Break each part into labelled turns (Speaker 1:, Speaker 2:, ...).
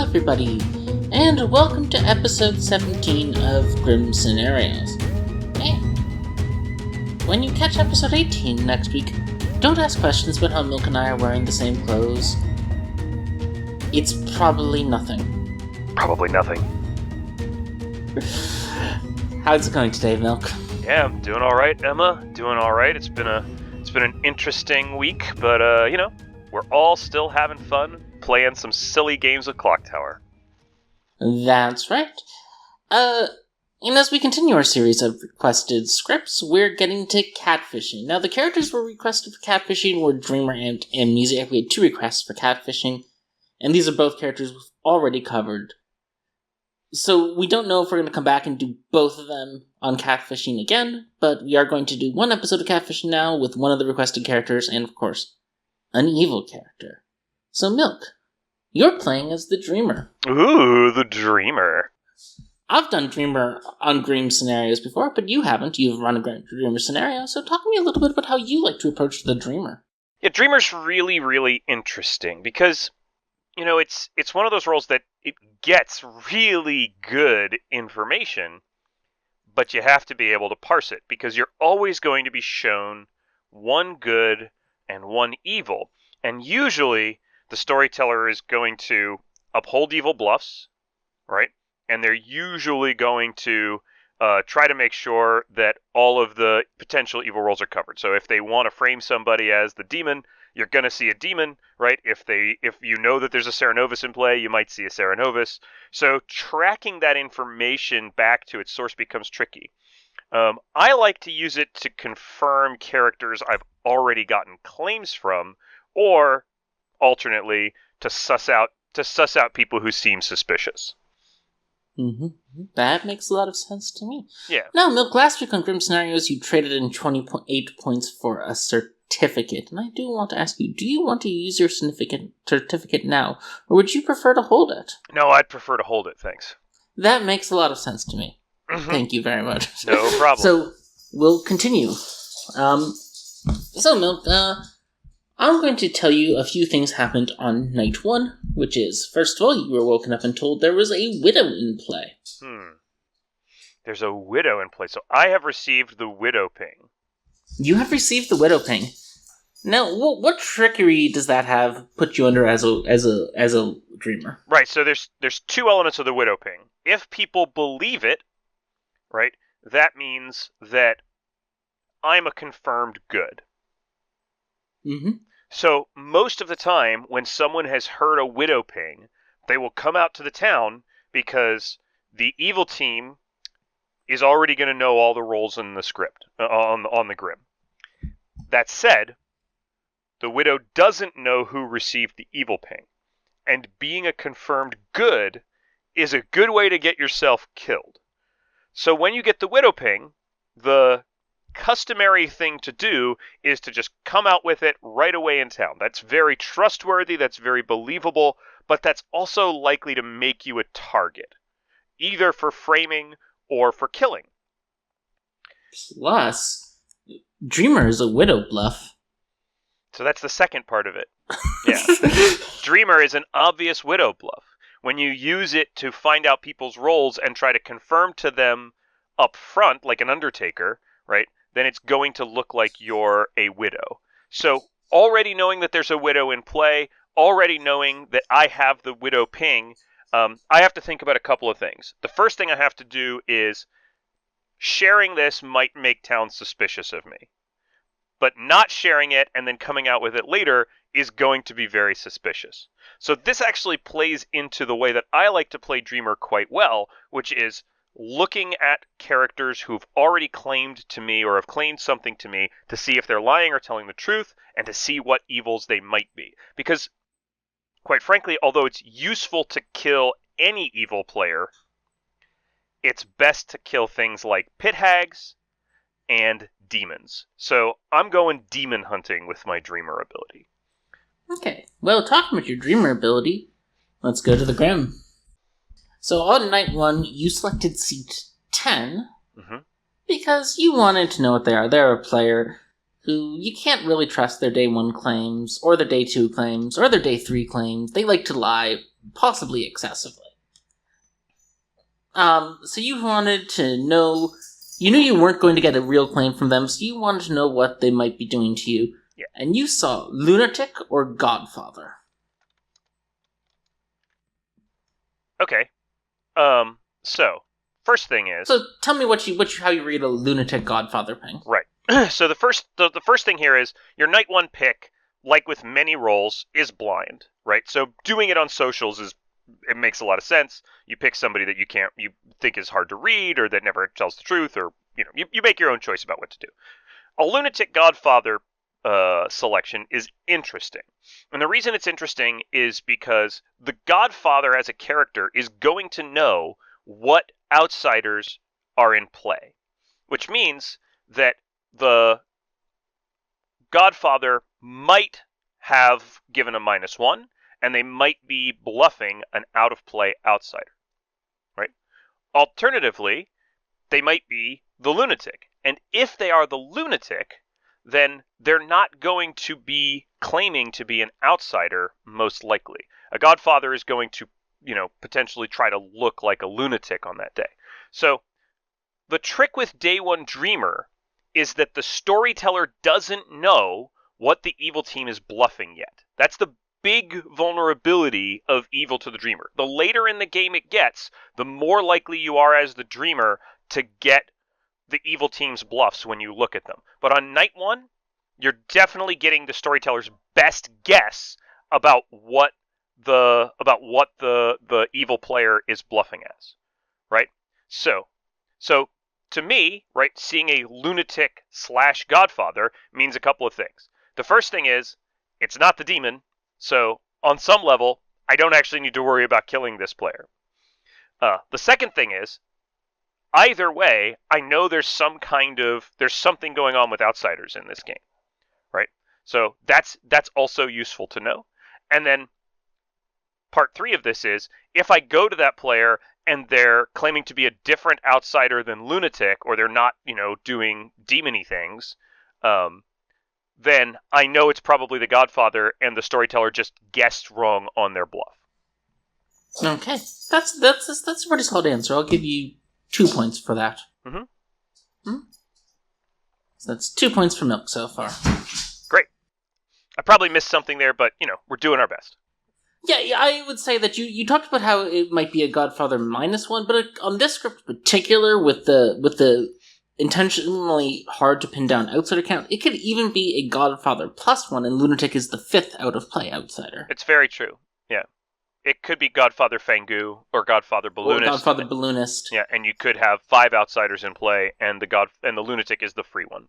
Speaker 1: everybody, and welcome to episode 17 of Grim Scenarios. And when you catch episode 18 next week, don't ask questions about how Milk and I are wearing the same clothes. It's probably nothing.
Speaker 2: Probably nothing.
Speaker 1: How's it going today, Milk?
Speaker 2: Yeah, I'm doing all right, Emma. Doing all right. It's been an interesting week, but we're all still having fun playing some silly games with Clocktower.
Speaker 1: That's right. And as we continue our series of requested scripts, we're getting to Catfishing. Now, the characters were requested for Catfishing were Dreamer and Amnesia. We had 2 requests for Catfishing, and these are both characters we've already covered. So we don't know if we're going to come back and do both of them on Catfishing again, but we are going to do one episode of Catfishing now with one of the requested characters, and of course, an evil character. So, Milk, you're playing as the Dreamer.
Speaker 2: Ooh, the Dreamer.
Speaker 1: I've done Dreamer on Grim Scenarios before, but you haven't. You've run a Dreamer scenario, so talk to me a little bit about how you like to approach the Dreamer.
Speaker 2: Yeah, Dreamer's really, really interesting because, it's one of those roles that it gets really good information, but you have to be able to parse it because you're always going to be shown one good and one evil. And usually, the storyteller is going to uphold evil bluffs, right? And they're usually going to try to make sure that all of the potential evil roles are covered. So if they want to frame somebody as the demon, you're going to see a demon, right? If you know that there's a Serenovus in play, you might see a Serenovus. So tracking that information back to its source becomes tricky. I like to use it to confirm characters I've already gotten claims from, or alternately to suss out people who seem suspicious.
Speaker 1: Mm-hmm. That makes a lot of sense to me.
Speaker 2: Yeah.
Speaker 1: Now, Milk, last week on Grim Scenarios, you traded in 28 points for a certificate, and I do want to ask you, do you want to use your certificate now, or would you prefer to hold it?
Speaker 2: No, I'd prefer to hold it, thanks.
Speaker 1: That makes a lot of sense to me.
Speaker 2: Mm-hmm.
Speaker 1: Thank you very much.
Speaker 2: No problem.
Speaker 1: So, we'll continue. So, Milk, I'm going to tell you a few things happened on night 1, which is, first of all, you were woken up and told there was a widow in play.
Speaker 2: There's a widow in play, so I have received the widow ping.
Speaker 1: You have received the widow ping. Now, what trickery does that have put you under as a dreamer?
Speaker 2: Right, so there's 2 elements of the widow ping. If people believe it, right, that means that I'm a confirmed good.
Speaker 1: Mm-hmm.
Speaker 2: So most of the time, when someone has heard a widow ping, they will come out to the town because the evil team is already going to know all the roles in the script, on the Grim. That said, the widow doesn't know who received the evil ping, and being a confirmed good is a good way to get yourself killed. So when you get the widow ping, the customary thing to do is to just come out with it right away in town. That's very trustworthy, that's very believable, but that's also likely to make you a target, either for framing or for killing.
Speaker 1: Plus, Dreamer is a widow bluff.
Speaker 2: So that's the second part of it. Yeah. Dreamer is an obvious widow bluff. When you use it to find out people's roles and try to confirm to them up front, like an Undertaker, right, then it's going to look like you're a widow. So already knowing that there's a widow in play, already knowing that I have the widow ping, I have to think about a couple of things. The first thing I have to do is sharing this might make town suspicious of me. But not sharing it and then coming out with it later is going to be very suspicious. So this actually plays into the way that I like to play Dreamer quite well, which is looking at characters who've already claimed to me or have claimed something to me to see if they're lying or telling the truth and to see what evils they might be. Because, quite frankly, although it's useful to kill any evil player, it's best to kill things like pit hags and demons. So I'm going demon hunting with my Dreamer ability.
Speaker 1: Okay, well, talking about your Dreamer ability, let's go to the Grim. So on night 1, you selected seat 10, because you wanted to know what they are. They're a player who you can't really trust their day 1 claims, or their day 2 claims, or their day 3 claims. They like to lie possibly excessively. So you wanted to know... You knew you weren't going to get a real claim from them, so you wanted to know what they might be doing to you.
Speaker 2: Yeah.
Speaker 1: And you saw lunatic or godfather.
Speaker 2: Okay. So, first thing is...
Speaker 1: So tell me how you read a lunatic godfather ping.
Speaker 2: Right. So the first thing here is your night one pick, like with many roles, is blind, right? So doing it on socials it makes a lot of sense. You pick somebody that you think is hard to read or that never tells the truth, or you make your own choice about what to do. A lunatic godfather selection is interesting. And the reason it's interesting is because the godfather as a character is going to know what outsiders are in play, which means that the godfather might have given a -1, and they might be bluffing an out-of-play outsider, right? Alternatively, they might be the lunatic. And if they are the lunatic, then they're not going to be claiming to be an outsider, most likely. A godfather is going to, potentially try to look like a lunatic on that day. So the trick with Day 1 Dreamer is that the storyteller doesn't know what the evil team is bluffing yet. That's the big vulnerability of Evil to the Dreamer. The later in the game it gets, the more likely you are as the Dreamer to get the evil team's bluffs when you look at them. But on night one, you're definitely getting the storyteller's best guess about what the evil player is bluffing as, right? So to me, right, seeing a lunatic / godfather means a couple of things. The first thing is, it's not the demon, so on some level, I don't actually need to worry about killing this player. The second thing is, either way, I know there's something going on with outsiders in this game, right? So that's also useful to know. And then part 3 of this is, if I go to that player and they're claiming to be a different outsider than lunatic, or they're not, doing demony things, then I know it's probably the godfather, and the storyteller just guessed wrong on their bluff.
Speaker 1: Okay, that's a pretty solid answer. I'll give you 2 points for that.
Speaker 2: Mm-hmm.
Speaker 1: So that's 2 points for Milk so far.
Speaker 2: Great. I probably missed something there, but we're doing our best.
Speaker 1: Yeah, I would say that you talked about how it might be a Godfather -1, but on this script in particular, with the intentionally hard to pin down outsider count, it could even be a Godfather +1, and Lunatic is the 5th out of play outsider.
Speaker 2: It's very true. Yeah, it could be Godfather Fangu or Godfather Balloonist.
Speaker 1: Or Godfather Balloonist.
Speaker 2: Yeah, and you could have 5 outsiders in play, and the Lunatic is the free one.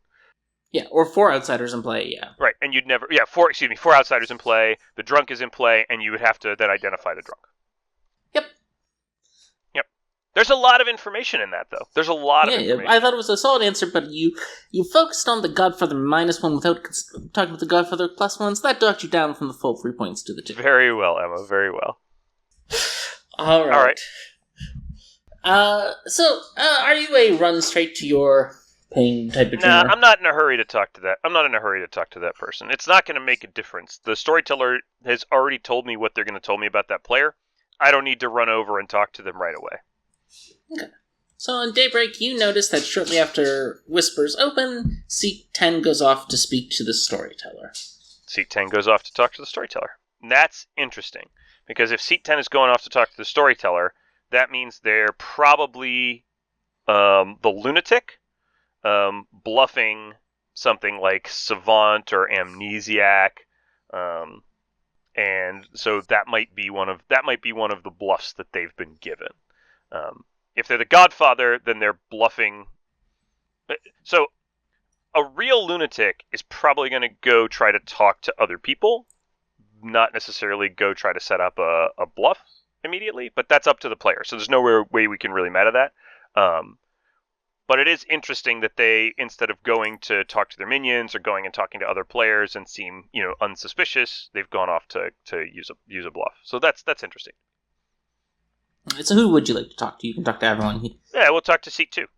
Speaker 1: Yeah, or 4 outsiders in play, yeah.
Speaker 2: Right, and you'd never... Yeah, 4 outsiders in play, the drunk is in play, and you would have to then identify the drunk.
Speaker 1: Yep.
Speaker 2: There's a lot of information in that, though. There's a lot of information.
Speaker 1: I thought it was a solid answer, but you focused on the Godfather -1 without talking about the Godfather +1, so that docked you down from the full 3 points to the 2.
Speaker 2: Very well, Emma, very well.
Speaker 1: All right. So, are you a run straight to your paying type of dreamer?
Speaker 2: Nah, I'm not in a hurry to talk to that. I'm not in a hurry to talk to that person. It's not going to make a difference. The storyteller has already told me what they're going to tell me about that player. I don't need to run over and talk to them right away.
Speaker 1: Okay. So on Daybreak, you notice that shortly after Whispers open, Seat 10 goes off to speak to the storyteller.
Speaker 2: Seat 10 goes off to talk to the storyteller. That's interesting, because if Seat 10 is going off to talk to the storyteller, that means they're probably the lunatic, bluffing something like Savant or Amnesiac, and so that might be one of the bluffs that they've been given. If they're the Godfather, then they're bluffing. So a real lunatic is probably going to go try to talk to other people, not necessarily go try to set up a bluff immediately, but that's up to the player. So there's no way we can really meta that. But it is interesting that they, instead of going to talk to their minions or going and talking to other players and seem, unsuspicious, they've gone off to use a bluff. So that's interesting.
Speaker 1: So who would you like to talk to? You can talk to everyone.
Speaker 2: Yeah, we'll talk to Seat 2.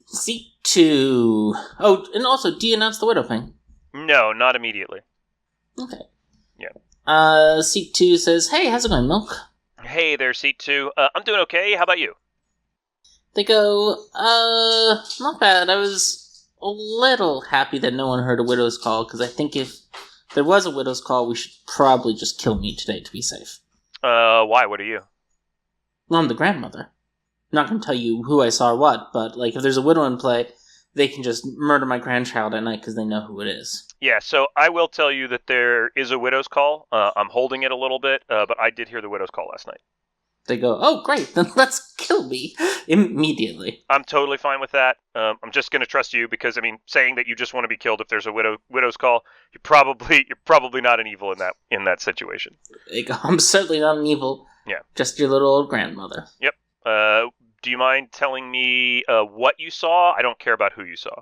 Speaker 1: Seat 2. Oh, and also, do you announce the Widow thing?
Speaker 2: No, not immediately.
Speaker 1: Okay.
Speaker 2: Yeah.
Speaker 1: Seat 2 says, hey, how's it going, Milk?
Speaker 2: Hey there, Seat 2. I'm doing okay. How about you?
Speaker 1: They go, not bad. I was a little happy that no one heard a widow's call, because I think if there was a widow's call, we should probably just kill me today to be safe.
Speaker 2: Why? What are you?
Speaker 1: Well, I'm the grandmother. I'm not going to tell you who I saw or what, but, like, if there's a widow in play, they can just murder my grandchild at night because they know who it is.
Speaker 2: Yeah, so I will tell you that there is a widow's call. I'm holding it a little bit, but I did hear the widow's call last night.
Speaker 1: They go, oh, great, then let's kill me immediately.
Speaker 2: I'm totally fine with that. I'm just going to trust you because, I mean, saying that you just want to be killed if there's a widow's call, you're probably not an evil in that situation.
Speaker 1: They go, I'm certainly not an evil.
Speaker 2: Yeah.
Speaker 1: Just your little old grandmother.
Speaker 2: Yep. Do you mind telling me what you saw? I don't care about who you saw.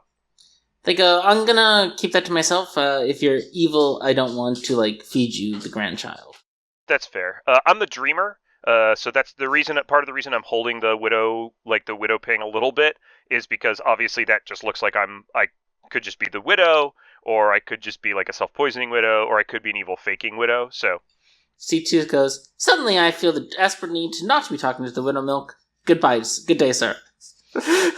Speaker 1: They go, I'm gonna keep that to myself. If you're evil, I don't want to, like, feed you the grandchild.
Speaker 2: That's fair. I'm the dreamer. So that's the reason. Part of the reason I'm holding the widow ping a little bit is because obviously that just looks like I could just be the widow, or I could just be like a self-poisoning widow, or I could be an evil faking widow. So
Speaker 1: C2 goes, suddenly I feel the desperate need to not be talking to the widow milk. Goodbye, good day, sir.
Speaker 2: Yeah,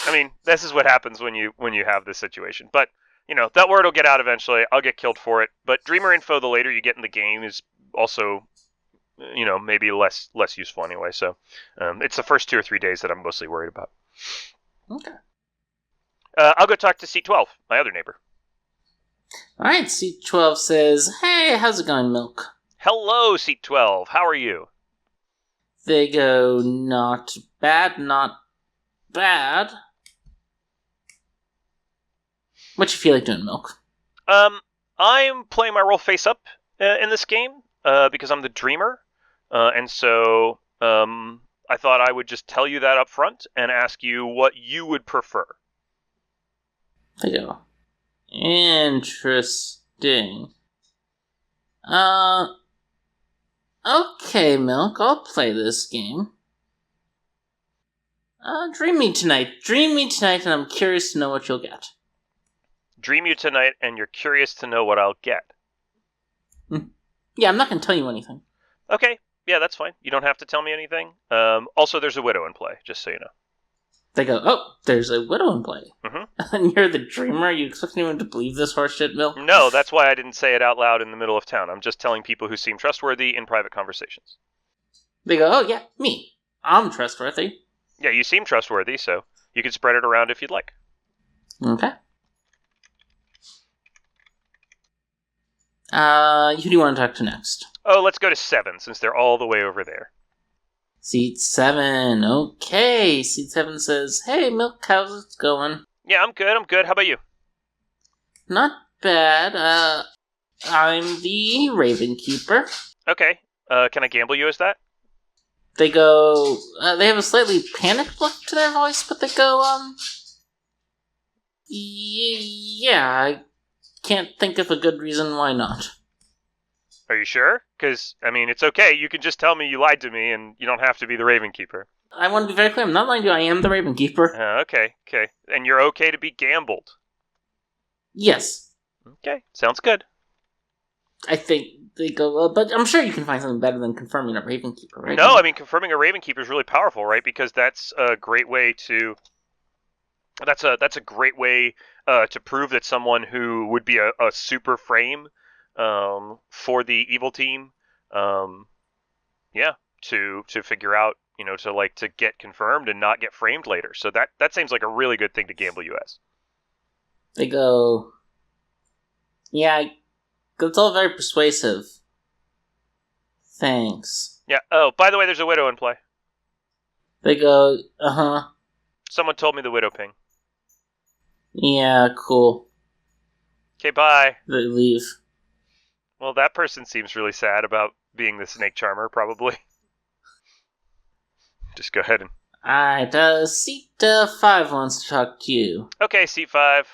Speaker 2: I mean this is what happens when you have this situation. But you know that word will get out eventually. I'll get killed for it. But dreamer info, the later you get in the game, is also, you know, maybe less useful anyway. So it's the first 2 or 3 days that I'm mostly worried about.
Speaker 1: Okay.
Speaker 2: I'll go talk to C12, my other neighbor.
Speaker 1: Alright, C12 says, hey, how's it going, Milk?
Speaker 2: Hello, C12. How are you?
Speaker 1: They go, not bad, not bad. What you feel like doing, Milk?
Speaker 2: I'm playing my role face up in this game because I'm the dreamer. And so I thought I would just tell you that up front and ask you what you would prefer.
Speaker 1: They go, interesting. Okay, Milk, I'll play this game. Dream me tonight, and I'm curious to know what you'll get.
Speaker 2: Dream you tonight, and you're curious to know what I'll get.
Speaker 1: Yeah, I'm not going to tell you anything.
Speaker 2: Okay, yeah, that's fine. You don't have to tell me anything. Also, there's a widow in play, just so you know.
Speaker 1: They go, oh, there's a widow in play.
Speaker 2: Mm-hmm.
Speaker 1: And you're the dreamer? Are you expecting anyone to believe this horseshit, Milk?
Speaker 2: No, that's why I didn't say it out loud in the middle of town. I'm just telling people who seem trustworthy in private conversations.
Speaker 1: They go, oh, yeah, me. I'm trustworthy.
Speaker 2: Yeah, you seem trustworthy, so you can spread it around if you'd like.
Speaker 1: Okay. Who do you want to talk to next?
Speaker 2: Oh, let's go to 7, since they're all the way over there.
Speaker 1: Seat 7. Okay. Seat 7 says, hey, Milk, how's it going?
Speaker 2: Yeah, I'm good. How about you?
Speaker 1: Not bad. I'm the Raven Keeper.
Speaker 2: Okay. Can I gamble you as that?
Speaker 1: They go, they have a slightly panicked look to their voice, but they go, yeah, I can't think of a good reason why not.
Speaker 2: Are you sure? Because, I mean, it's okay. You can just tell me you lied to me, and you don't have to be the Raven Keeper.
Speaker 1: I want to be very clear. I'm not lying to you. I am the Raven Keeper.
Speaker 2: Okay. And you're okay to be gambled?
Speaker 1: Yes.
Speaker 2: Okay, sounds good.
Speaker 1: I think they go, but I'm sure you can find something better than confirming a Raven Keeper, right?
Speaker 2: No, I mean, confirming a Raven Keeper is really powerful, right? Because that's a great way to... That's a great way to prove that someone who would be a super frame for the evil team, to figure out, you know, to get confirmed and not get framed later. So that seems like a really good thing to gamble you as.
Speaker 1: They go, yeah, it's all very persuasive. Thanks.
Speaker 2: Yeah. Oh, by the way, there's a widow in play.
Speaker 1: They go, uh-huh.
Speaker 2: Someone told me the widow ping.
Speaker 1: Yeah, cool.
Speaker 2: Okay, bye.
Speaker 1: They leave.
Speaker 2: Well, that person seems really sad about being the snake charmer, probably. Just go ahead and...
Speaker 1: Alright, seat 5 wants to talk to you.
Speaker 2: Okay, seat 5.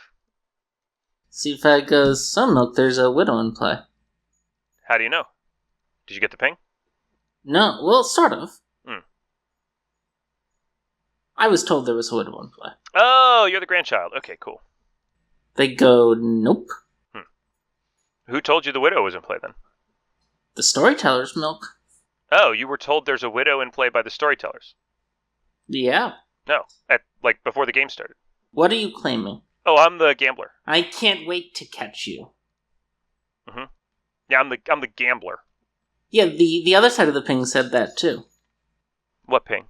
Speaker 1: Seat 5 goes, so Milk, there's a widow in play.
Speaker 2: How do you know? Did you get the ping?
Speaker 1: No, well, sort of.
Speaker 2: Hmm.
Speaker 1: I was told there was a widow in play.
Speaker 2: Oh, you're the grandchild. Okay, cool.
Speaker 1: They go, nope.
Speaker 2: Who told you the widow was in play, then?
Speaker 1: The storyteller's milk.
Speaker 2: Oh, you were told there's a widow in play by the storytellers.
Speaker 1: Yeah.
Speaker 2: No, before the game started.
Speaker 1: What are you claiming?
Speaker 2: Oh, I'm the gambler.
Speaker 1: I can't wait to catch you.
Speaker 2: Mm-hmm. Yeah, I'm the gambler.
Speaker 1: Yeah, the other side of the ping said that too.
Speaker 2: What ping?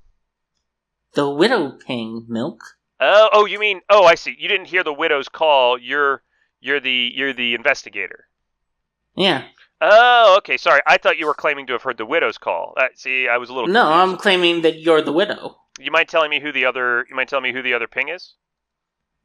Speaker 1: The widow ping, Milk.
Speaker 2: Oh, you mean? Oh, I see. You didn't hear the widow's call. You're the investigator.
Speaker 1: Yeah.
Speaker 2: Oh, okay. Sorry, I thought you were claiming to have heard the widow's call. See, I was a little confused.
Speaker 1: No, I'm claiming that you're the widow.
Speaker 2: You mind telling me who the other ping is?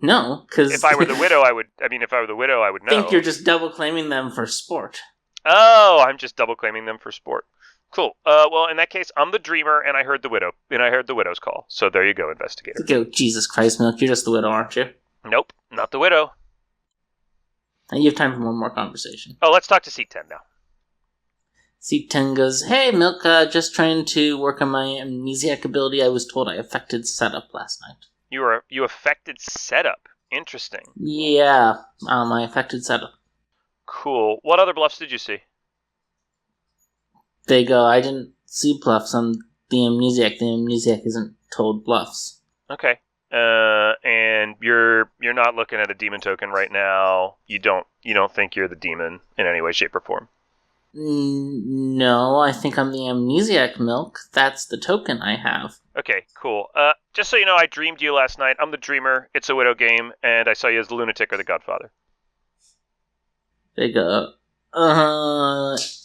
Speaker 1: No, because
Speaker 2: if I were the widow, I would. I mean, if I were the widow, I would know.
Speaker 1: I think you're just double claiming them for sport.
Speaker 2: Oh, I'm just double claiming them for sport. Cool. Well, in that case, I'm the dreamer, and I heard the widow, and I heard the widow's call. So there you go, investigator.
Speaker 1: Go, Jesus Christ, Milk. You're just the widow, aren't you?
Speaker 2: Nope, not the widow.
Speaker 1: You have time for one more conversation.
Speaker 2: Oh, let's talk to Seat 10 now.
Speaker 1: Seat 10 goes, "Hey, Milk, just trying to work on my amnesiac ability. I was told I affected setup last night."
Speaker 2: You affected setup. Interesting.
Speaker 1: Yeah, I affected setup.
Speaker 2: Cool. What other bluffs did you see?
Speaker 1: They go, "I didn't see bluffs on the amnesiac. The amnesiac isn't told bluffs."
Speaker 2: Okay. And you're not looking at a demon token right now. You don't think you're the demon in any way, shape, or form.
Speaker 1: No, I think I'm the amnesiac, Milk. That's the token I have.
Speaker 2: Okay, cool. Just so you know, I dreamed you last night. I'm the dreamer. It's a widow game, and I saw you as the lunatic or the godfather.
Speaker 1: They go,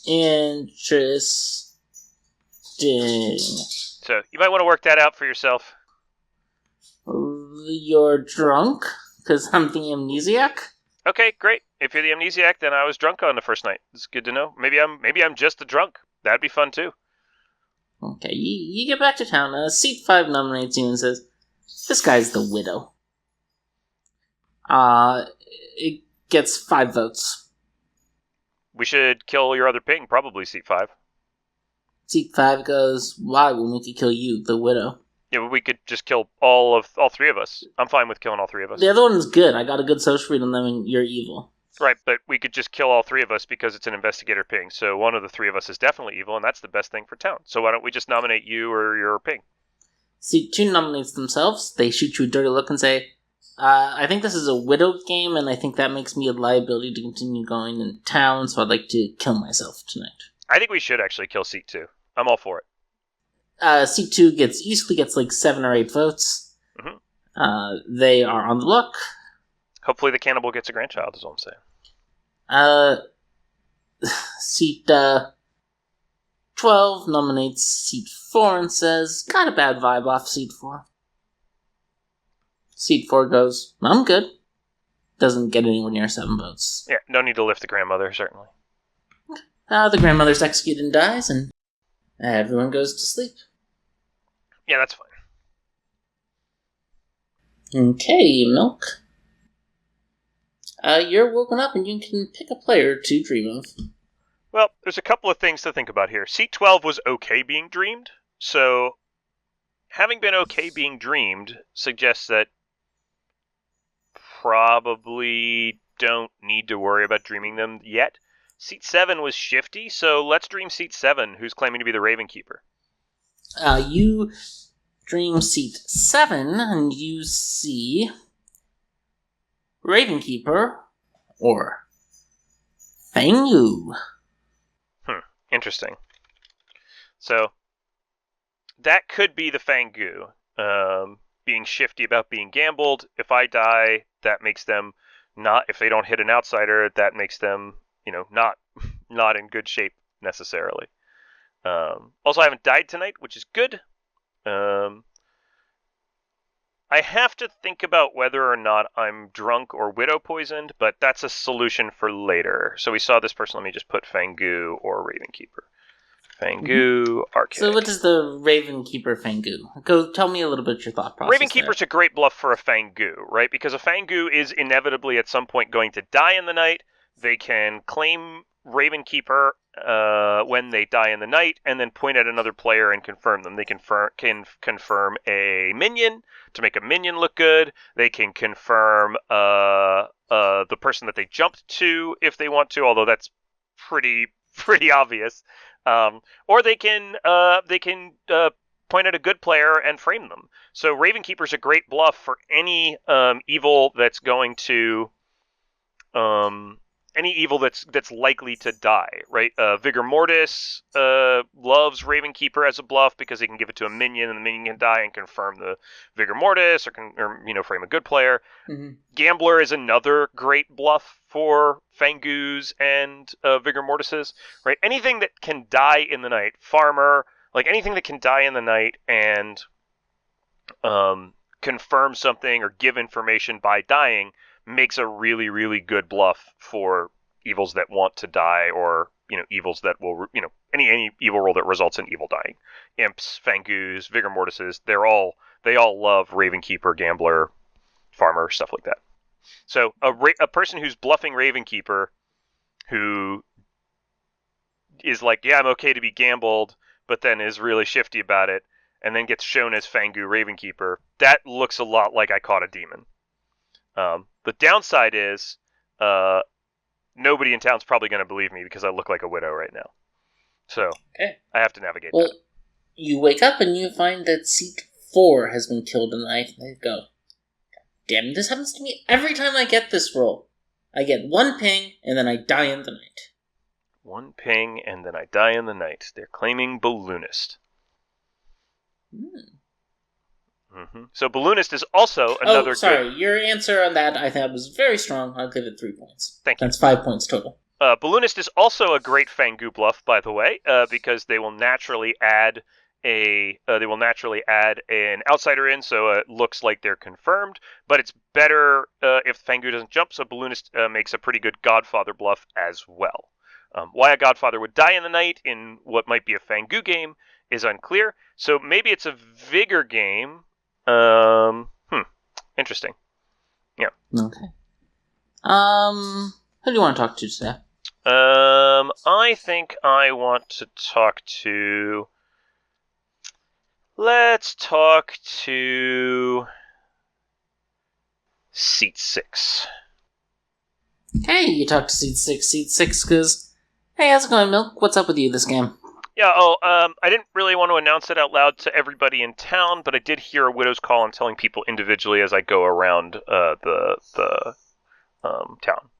Speaker 1: interesting.
Speaker 2: So you might want to work that out for yourself.
Speaker 1: You're drunk? Because I'm the amnesiac?
Speaker 2: Okay, great. If you're the amnesiac, then I was drunk on the first night. It's good to know. Maybe I'm just the drunk. That'd be fun too.
Speaker 1: Okay, you get back to town. Seat 5 nominates you and says, "This guy's the widow." It gets 5 votes.
Speaker 2: We should kill your other ping, probably Seat 5.
Speaker 1: Seat 5 goes, "Why when we could kill you, the widow?"
Speaker 2: Yeah, but we could just kill all 3 of us. I'm fine with killing all 3 of us.
Speaker 1: The other one's good. I got a good social read on them and you're evil.
Speaker 2: Right, but we could just kill all 3 of us because it's an investigator ping. So one of the 3 of us is definitely evil, and that's the best thing for town. So why don't we just nominate you or your ping?
Speaker 1: Seat 2 nominates themselves. They shoot you a dirty look and say, "I think this is a widow game, and I think that makes me a liability to continue going in town, so I'd like to kill myself tonight."
Speaker 2: I think we should actually kill Seat 2. I'm all for it.
Speaker 1: Seat 2 usually gets like 7 or 8 votes.
Speaker 2: Mm-hmm.
Speaker 1: They are on the look.
Speaker 2: Hopefully the cannibal gets a grandchild, is all I'm saying.
Speaker 1: Seat 12 nominates Seat 4 and says, "Got a bad vibe off Seat 4. Seat 4 goes, "I'm good." Doesn't get anywhere near 7 votes.
Speaker 2: Yeah, no need to lift the grandmother, certainly.
Speaker 1: The grandmother's executed and dies, and everyone goes to sleep.
Speaker 2: Yeah, that's fine.
Speaker 1: Okay, Milk. You're woken up and you can pick a player to dream of.
Speaker 2: Well, there's a couple of things to think about here. Seat 12 was okay being dreamed, so having been okay being dreamed suggests that probably don't need to worry about dreaming them yet. Seat 7 was shifty, so let's dream Seat 7, who's claiming to be the Raven Keeper.
Speaker 1: You dream Seat 7, and you see Ravenkeeper or Fangu.
Speaker 2: Interesting. So, that could be the Fangu, being shifty about being gambled. If I die, that makes them not, if they don't hit an outsider, that makes them, not in good shape necessarily. Also, I haven't died tonight, which is good. I have to think about whether or not I'm drunk or widow poisoned, but that's a solution for later. So we saw this person. Let me just put Fangu or Ravenkeeper. Fangu, Arcade.
Speaker 1: So what is the Ravenkeeper Fangu? Go tell me a little bit your thought process.
Speaker 2: Ravenkeeper's a great bluff for a Fangu, right? Because a Fangu is inevitably at some point going to die in the night. They can claim Ravenkeeper when they die in the night, and then point at another player and confirm them. They can confirm a minion to make a minion look good. They can confirm the person that they jumped to if they want to, although that's pretty pretty obvious. Or they can point at a good player and frame them. So Ravenkeeper's a great bluff for any evil that's going to any evil that's likely to die, right? Vigor Mortis loves Ravenkeeper as a bluff because he can give it to a minion, and the minion can die and confirm the Vigor Mortis, or frame a good player.
Speaker 1: Mm-hmm.
Speaker 2: Gambler is another great bluff for Fangus and Vigor Mortises, right? Anything that can die in the night, Farmer, like anything that can die in the night and confirm something or give information by dying makes a really, really good bluff for evils that want to die, or evils that will any evil roll that results in evil dying. Imps, Fangus, Vigor Mortises, they all love Ravenkeeper, Gambler, Farmer, stuff like that. So a person who's bluffing Ravenkeeper, who is like, yeah, I'm okay to be gambled, but then is really shifty about it, and then gets shown as Fangu Ravenkeeper, that looks a lot like I caught a demon. The downside is nobody in town's probably going to believe me because I look like a widow right now. So I have to navigate that.
Speaker 1: You wake up and you find that seat 4 has been killed tonight. There you go. Damn, this happens to me every time I get this roll. I get 1 ping, and then I die in the night.
Speaker 2: 1 ping, and then I die in the night. They're claiming Balloonist. Mm-hmm. So Balloonist is also another
Speaker 1: good... Your answer on that I thought was very strong. I'll give it 3 points.
Speaker 2: Thank you.
Speaker 1: That's 5 points total.
Speaker 2: Balloonist is also a great Fangu bluff, by the way, because they will naturally add an outsider in, so it looks like they're confirmed. But it's better if Fangu doesn't jump, so Balloonist makes a pretty good Godfather bluff as well. Why a Godfather would die in the night in what might be a Fangu game is unclear. So maybe it's a Vigor game. Interesting. Yeah.
Speaker 1: Okay. Who do you want to talk to today?
Speaker 2: I think I want to talk to... Let's talk to... Seat 6.
Speaker 1: Okay, you talk to Seat 6, because... Hey, how's it going, Milk? What's up with you this game?
Speaker 2: Yeah, I didn't really want to announce it out loud to everybody in town, but I did hear a widow's call. I'm telling people individually as I go around the town.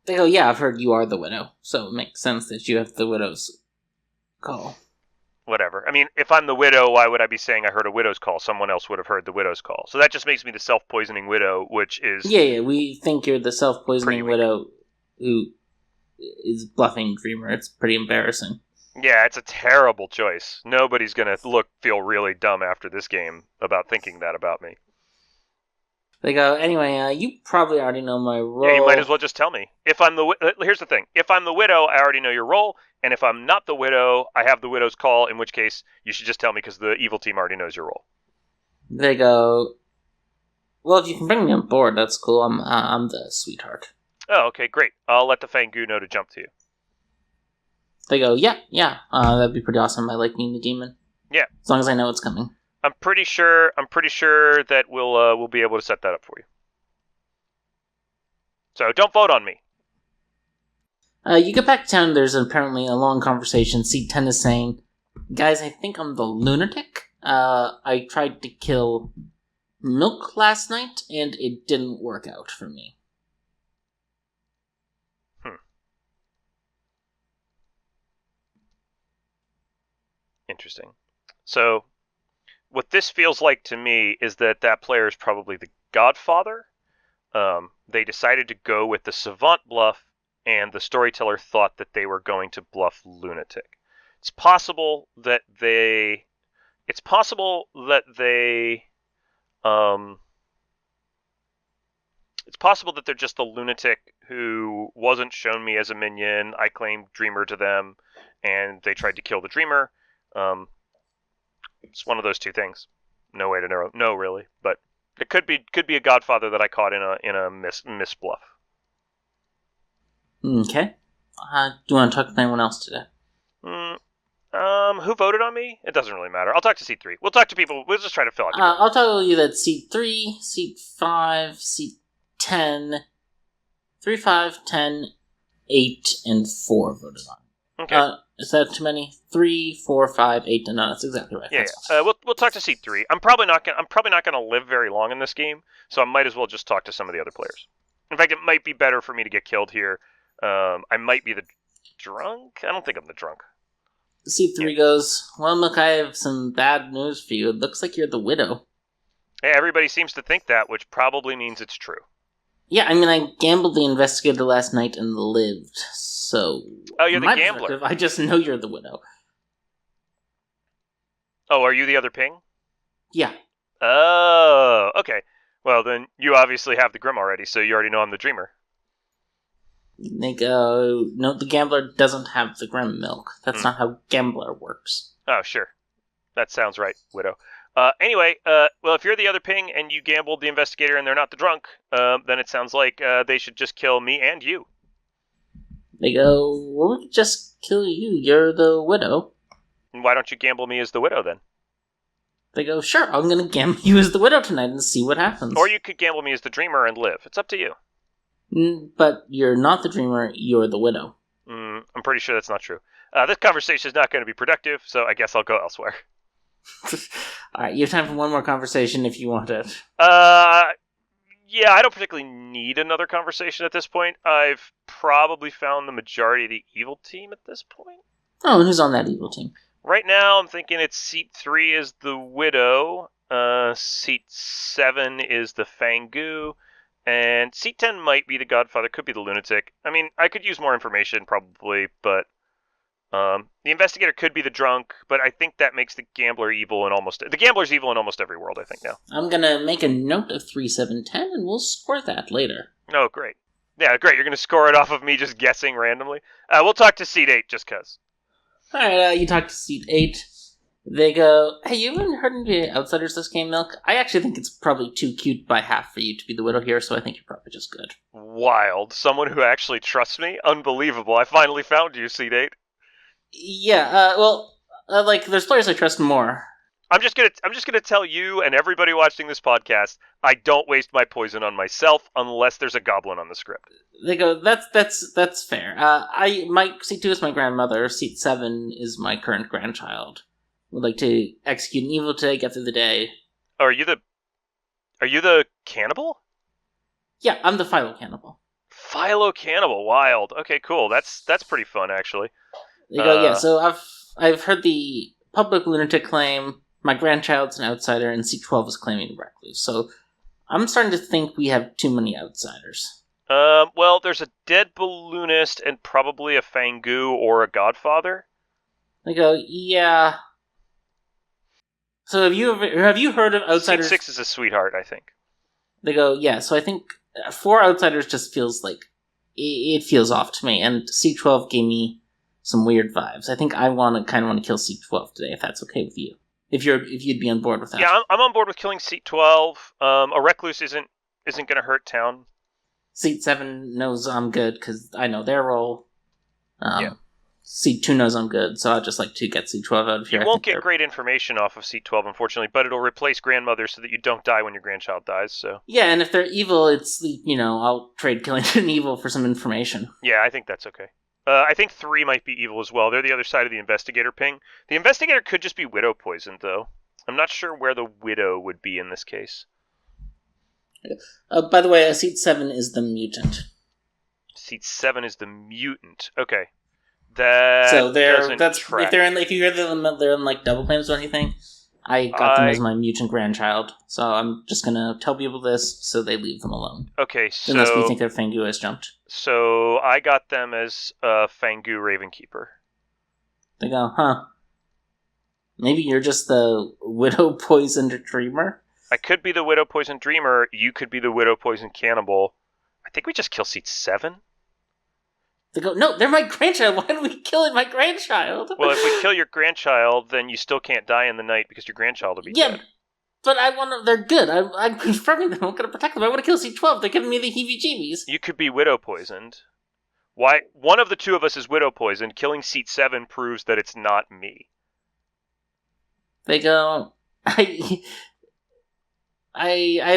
Speaker 1: They go, yeah, I've heard you are the widow, so it makes sense that you have the widow's call.
Speaker 2: Whatever. I mean, if I'm the widow, why would I be saying I heard a widow's call? Someone else would have heard the widow's call. So that just makes me the self-poisoning widow, which is...
Speaker 1: Yeah, we think you're the self-poisoning widow who is bluffing Dreamer. It's pretty embarrassing.
Speaker 2: Yeah, it's a terrible choice. Nobody's going to feel really dumb after this game about thinking that about me.
Speaker 1: They go, anyway, you probably already know my role.
Speaker 2: Yeah, you might as well just tell me. Here's the thing. If I'm the widow, I already know your role. And if I'm not the widow, I have the widow's call, in which case you should just tell me because the evil team already knows your role.
Speaker 1: They go, well, if you can bring me on board, that's cool. I'm the sweetheart.
Speaker 2: Oh, okay, great. I'll let the Fangu know to jump to you.
Speaker 1: They go, yeah, that'd be pretty awesome. I like being the demon.
Speaker 2: Yeah.
Speaker 1: As long as I know it's coming.
Speaker 2: I'm pretty sure that we'll be able to set that up for you. So don't vote on me.
Speaker 1: You get back to town, there's apparently a long conversation. Seat 10 is saying, guys, I think I'm the lunatic. I tried to kill Milk last night, and it didn't work out for me.
Speaker 2: Interesting. So, what this feels like to me is that player is probably the Godfather. They decided to go with the Savant bluff, and the storyteller thought that they were going to bluff Lunatic. It's possible that they're just the Lunatic who wasn't shown me as a minion. I claimed Dreamer to them, and they tried to kill the Dreamer. It's one of those two things. No way to know really, but it could be a Godfather that I caught in a miss bluff.
Speaker 1: Okay. Do you want to talk to anyone else today?
Speaker 2: Who voted on me? It doesn't really matter. I'll talk to seat 3. We'll talk to people. We'll just try to fill out.
Speaker 1: I'll tell you that seat 3, seat 5, seat 10, 3, 5, 10, 8, and 4 voted on.
Speaker 2: Okay.
Speaker 1: Is that too many? 3, 4, 5, 8, no, that's exactly right.
Speaker 2: Yeah. We'll talk to seat 3. I'm probably not gonna live very long in this game, so I might as well just talk to some of the other players. In fact, it might be better for me to get killed here. I might be the drunk. I don't think I'm the drunk.
Speaker 1: Seat 3 goes, well, look, I have some bad news for you. It looks like you're the widow.
Speaker 2: Hey, everybody seems to think that, which probably means it's true.
Speaker 1: Yeah, I mean, I gambled the investigator last night and lived, so...
Speaker 2: Oh, you're the gambler.
Speaker 1: I just know you're the widow.
Speaker 2: Oh, are you the other ping?
Speaker 1: Yeah.
Speaker 2: Oh, okay. Well, then you obviously have the Grim already, so you already know I'm the dreamer.
Speaker 1: They go, no, the gambler doesn't have the Grim milk. That's not how gambler works.
Speaker 2: Oh, sure. That sounds right, widow. Anyway, well, if you're the other ping and you gambled the investigator and they're not the drunk, then it sounds like they should just kill me and you.
Speaker 1: They go, well, we could just kill you. You're the widow.
Speaker 2: And why don't you gamble me as the widow then?
Speaker 1: They go, sure, I'm going to gamble you as the widow tonight and see what happens.
Speaker 2: Or you could gamble me as the dreamer and live. It's up to you.
Speaker 1: But you're not the dreamer, you're the widow.
Speaker 2: I'm pretty sure that's not true. This conversation is not going to be productive, so I guess I'll go elsewhere.
Speaker 1: Alright, you have time for one more conversation if you want it.
Speaker 2: Yeah, I don't particularly need another conversation at this point. I've probably found the majority of the evil team at this point.
Speaker 1: Oh, and who's on that evil team?
Speaker 2: Right now, I'm thinking it's seat 3 is the widow, seat 7 is the Fangu, and seat 10 might be the Godfather, could be the Lunatic. I mean, I could use more information probably, but the investigator could be the drunk, but I think that makes the gambler evil in the gambler's evil in almost every world, I think now.
Speaker 1: I'm gonna make a note of 3, 7, 10, and we'll score that later.
Speaker 2: Oh, great. Yeah, great. You're gonna score it off of me just guessing randomly. We'll talk to seat 8 just cause.
Speaker 1: Alright, you talk to seat 8. They go, hey, you haven't heard any outsiders this game, Milk? I actually think it's probably too cute by half for you to be the widow here, so I think you're probably just good.
Speaker 2: Wild. Someone who actually trusts me? Unbelievable. I finally found you, seat 8.
Speaker 1: Yeah, there's players I trust more.
Speaker 2: I'm just gonna tell you and everybody watching this podcast, I don't waste my poison on myself unless there's a goblin on the script.
Speaker 1: They go, that's fair. Seat 2 is my grandmother, seat 7 is my current grandchild. Would like to execute an evil today, get through the day.
Speaker 2: Oh, are you the cannibal?
Speaker 1: Yeah, I'm the Philo cannibal.
Speaker 2: Philo cannibal, wild. Okay, cool. That's pretty fun, actually.
Speaker 1: They go, yeah, so I've heard the public lunatic claim, my grandchild's an outsider, and seat 12 is claiming recluse. So I'm starting to think we have too many outsiders.
Speaker 2: Well, there's a dead balloonist and probably a Fangu or a Godfather.
Speaker 1: They go, yeah. So have you heard of outsiders?
Speaker 2: Seat 6 is a sweetheart, I think.
Speaker 1: They go, yeah, so I think 4 outsiders just feels like, it feels off to me, and seat 12 gave me some weird vibes. I think I kind of want to kill seat 12 today, if that's okay with you. If you'd be on board with that.
Speaker 2: Yeah, I'm on board with killing seat 12. A recluse isn't going to hurt town.
Speaker 1: Seat 7 knows I'm good, because I know their role.
Speaker 2: Yeah.
Speaker 1: Seat 2 knows I'm good, so I'd just like to get seat 12 out of here.
Speaker 2: You won't get great information off of seat 12, unfortunately, but it'll replace grandmother so that you don't die when your grandchild dies, so...
Speaker 1: Yeah, and if they're evil, it's, I'll trade killing an evil for some information.
Speaker 2: Yeah, I think that's okay. I think 3 might be evil as well. They're the other side of the investigator ping. The investigator could just be widow poisoned, though. I'm not sure where the widow would be in this case.
Speaker 1: By the way, seat 7 is the mutant.
Speaker 2: Seat 7 is the mutant. Okay. If
Speaker 1: you hear them, they're in like double claims or anything. I got them as my mutant grandchild, so I'm just gonna tell people this so they leave them alone.
Speaker 2: Okay, so
Speaker 1: unless we think their Fangu has jumped.
Speaker 2: So I got them as Fangu Ravenkeeper.
Speaker 1: They go, huh? Maybe you're just the widow poisoned dreamer.
Speaker 2: I could be the widow poisoned dreamer. You could be the widow poisoned cannibal. I think we just kill seat 7.
Speaker 1: They go, no, they're my grandchild. Why are we killing my grandchild?
Speaker 2: Well, if we kill your grandchild, then you still can't die in the night because your grandchild will be dead.
Speaker 1: But they're good. I'm confirming them. I'm going to protect them. I want to kill C12. They're giving me the heebie-jeebies.
Speaker 2: You could be widow poisoned. Why? One of the two of us is widow poisoned. Killing seat 7 proves that it's not me.
Speaker 1: They go, I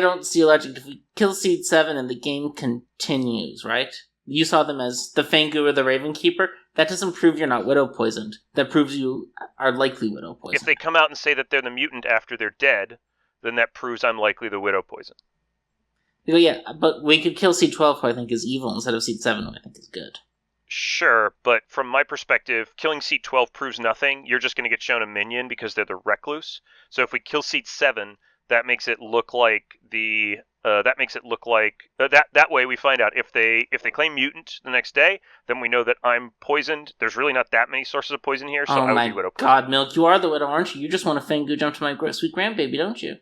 Speaker 1: don't see a logic. If we kill seat 7 and the game continues, right? You saw them as the Fangu or the Raven Keeper. That doesn't prove you're not Widow poisoned. That proves you are likely Widow poisoned.
Speaker 2: If they come out and say that they're the mutant after they're dead, then that proves I'm likely the Widow poison.
Speaker 1: Yeah, but we could kill Seed 12, who I think is evil, instead of Seed 7, who I think is good.
Speaker 2: Sure, but from my perspective, killing Seat 12 proves nothing. You're just going to get shown a minion because they're the Recluse. So if we kill Seat 7, that makes it look like that way we find out if they claim mutant the next day, then we know that I'm poisoned. There's really not that many sources of poison here, so I would be Widow poison.
Speaker 1: God, Milk, you are the Widow, aren't you? You just want to Fangu jump to my sweet grandbaby, don't you?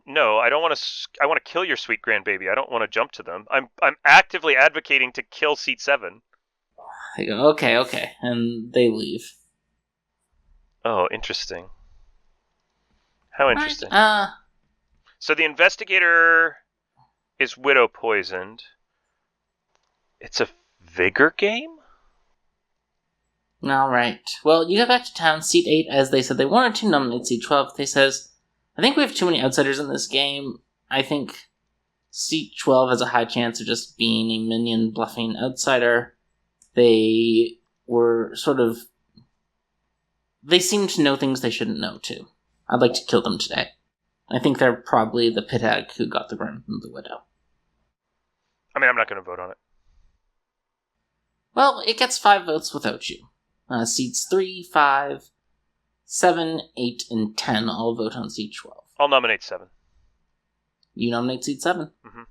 Speaker 2: No, I don't want to. I want to kill your sweet grandbaby. I don't want to jump to them. I'm actively advocating to kill Seat 7.
Speaker 1: I go, okay, and they leave.
Speaker 2: Oh, interesting. How interesting.
Speaker 1: Right,
Speaker 2: So the investigator is Widow poisoned. It's a vigor game?
Speaker 1: Alright. Well, you get back to town, Seat 8, as they said they wanted to nominate Seat 12. They says, I think we have too many outsiders in this game. I think Seat 12 has a high chance of just being a minion bluffing outsider. They were they seem to know things they shouldn't know, too. I'd like to kill them today. I think they're probably the pit hag who got the Grim from the Widow.
Speaker 2: I mean, I'm not going to vote on it.
Speaker 1: Well, it gets 5 votes without you. Seats 3, 5, 7, 8, and 10 all vote on Seat 12.
Speaker 2: I'll nominate 7.
Speaker 1: You nominate Seat 7?
Speaker 2: Mm-hmm.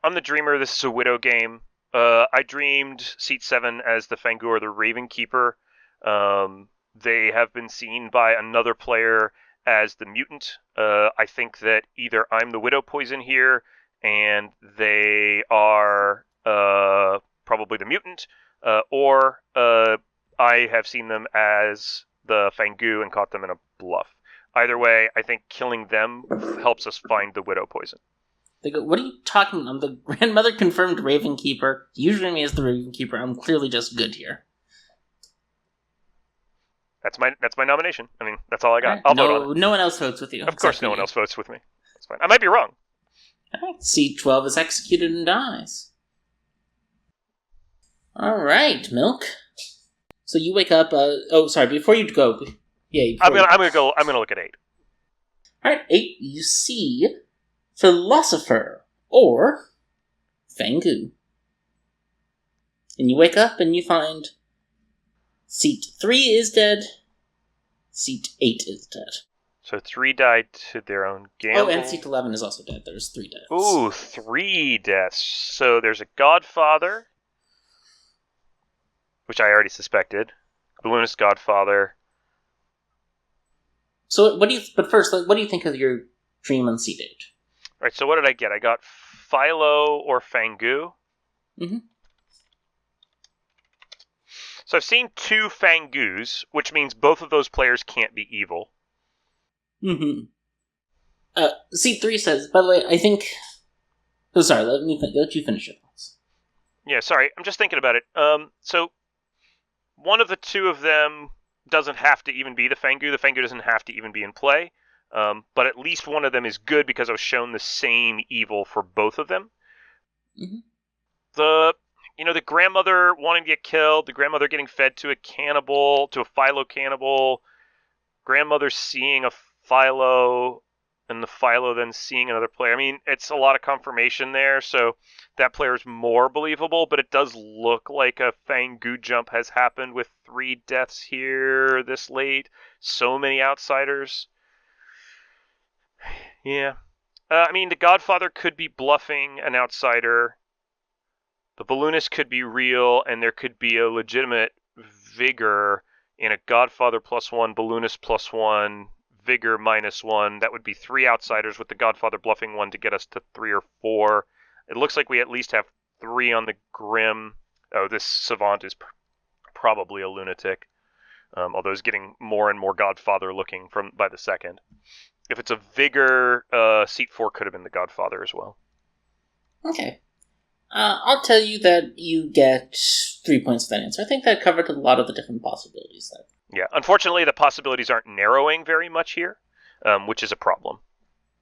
Speaker 2: I'm the Dreamer. This is a Widow game. I dreamed Seat 7 as the Fangu or the Raven Keeper. They have been seen by another player as the mutant. I think that either I'm the Widow poison here, and they are probably the mutant, or I have seen them as the Fangu and caught them in a bluff. Either way, I think killing them helps us find the Widow poison.
Speaker 1: They go, what are you talking about? I'm the grandmother confirmed Raven Keeper. Usually me as the Raven Keeper. I'm clearly just good here.
Speaker 2: That's my nomination. I mean, that's all I got. I'll vote on it.
Speaker 1: No one else votes with you.
Speaker 2: Of course no one else votes with me. That's fine. I might be wrong.
Speaker 1: Alright, C12 is executed and dies. Alright, Milk. So you wake up, before you go... Yeah,
Speaker 2: I'm gonna look at 8.
Speaker 1: Alright, 8, you see Philosopher, or Fangu. And you wake up and you find Seat 3 is dead, Seat 8 is dead.
Speaker 2: So 3 died to their own gamble.
Speaker 1: Oh, and Seat 11 is also dead. There's 3 deaths.
Speaker 2: Ooh, 3 deaths. So there's a Godfather, which I already suspected. Balloonist Godfather.
Speaker 1: So what do you think of your dream on Seat 8?
Speaker 2: Right, so what did I get? I got Philo or Fangu.
Speaker 1: Mm-hmm.
Speaker 2: So I've seen 2 Fangus, which means both of those players can't be evil.
Speaker 1: Mm-hmm. Seat 3 says, by the way, I think... Oh, sorry, let you finish your thoughts.
Speaker 2: Yeah, sorry, I'm just thinking about it. So one of the 2 of them doesn't have to even be the Fangu. The Fangu doesn't have to even be in play. But at least one of them is good because I was shown the same evil for both of them.
Speaker 1: Mm-hmm.
Speaker 2: The grandmother wanting to get killed, the grandmother getting fed to a Philo cannibal, grandmother seeing a Philo, and the Philo then seeing another player. I mean, it's a lot of confirmation there, so that player is more believable, but it does look like a Fangu jump has happened with 3 deaths here this late. So many outsiders. Yeah. I mean, the Godfather could be bluffing an outsider. The Balloonist could be real, and there could be a legitimate Vigor in a Godfather +1, Balloonist +1, Vigor -1. That would be 3 outsiders with the Godfather bluffing 1 to get us to 3 or 4. It looks like we at least have 3 on the Grim. Oh, this Savant is probably a lunatic, although he's getting more and more Godfather looking by the second. If it's a Vigor, Seat 4 could have been the Godfather as well.
Speaker 1: Okay. I'll tell you that you get 3 points for that answer. I think that covered a lot of the different possibilities there.
Speaker 2: Yeah, unfortunately, the possibilities aren't narrowing very much here, which is a problem.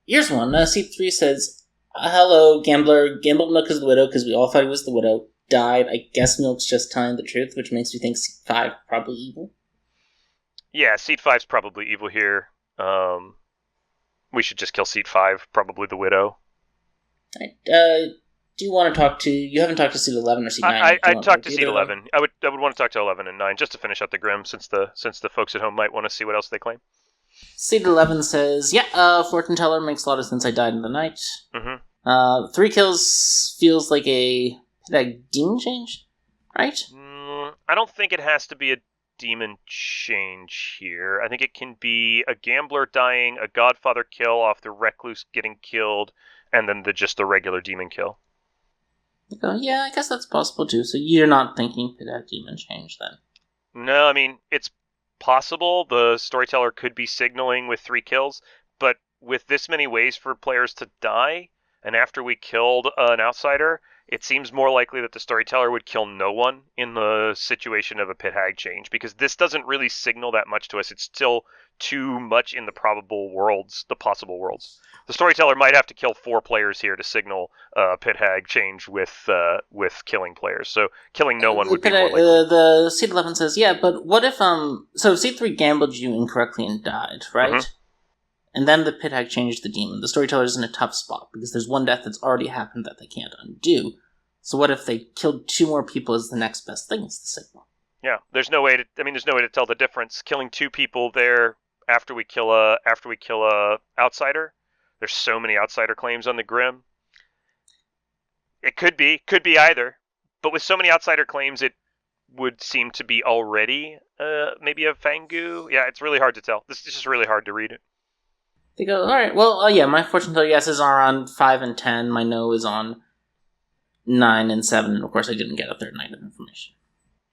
Speaker 1: Here's one. Seat 3 says, Hello, gambler. Gambled Milk is the widow because we all thought he was the widow. Died. I guess Milk's just telling the truth, which makes me think C5 probably evil.
Speaker 2: Yeah, seat 5's probably evil here. We should just kill seat 5, probably the widow.
Speaker 1: Right. Do you want to talk to... You haven't talked to seat 11 or seat 9.
Speaker 2: I'd talk to seat 11. I would want to talk to 11 and 9 just to finish out the Grim, since the folks at home might want to see what else they claim.
Speaker 1: Seat 11 says, yeah, fortune teller makes a lot of sense. I died in the night.
Speaker 2: Mm-hmm.
Speaker 1: 3 kills feels like a demon change, right?
Speaker 2: I don't think it has to be a demon change here. I think it can be a gambler dying, a godfather kill off the recluse getting killed, and then just the regular demon kill.
Speaker 1: Yeah, I guess that's possible too. So you're not thinking that demon change then?
Speaker 2: No, I mean, it's possible the storyteller could be signaling with 3 kills, but with this many ways for players to die, and after we killed an outsider, it seems more likely that the storyteller would kill no one in the situation of a pit hag change, because this doesn't really signal that much to us. It's still too much in the probable worlds, the possible worlds. The storyteller might have to kill 4 players here to signal pit hag change with killing players. So killing no one would be more likely.
Speaker 1: The seat 11 says, yeah, but what if so seat 3 gambled you incorrectly and died, right?
Speaker 2: Mm-hmm.
Speaker 1: And then the pit hag changed the demon. The storyteller's in a tough spot because there's one death that's already happened that they can't undo. So what if they killed 2 more people as the next best thing as the signal?
Speaker 2: Yeah, there's no way to tell the difference. Killing 2 people there after we kill a outsider. There's so many outsider claims on the Grim. It could be either, but with so many outsider claims, it would seem to be already maybe a Fangu. Yeah, it's really hard to tell. This is just really hard to read it.
Speaker 1: They go, all right. Well, yeah, my fortune teller guesses are on 5 and 10. My no is on 9 and 7, and of course I didn't get a third night of information.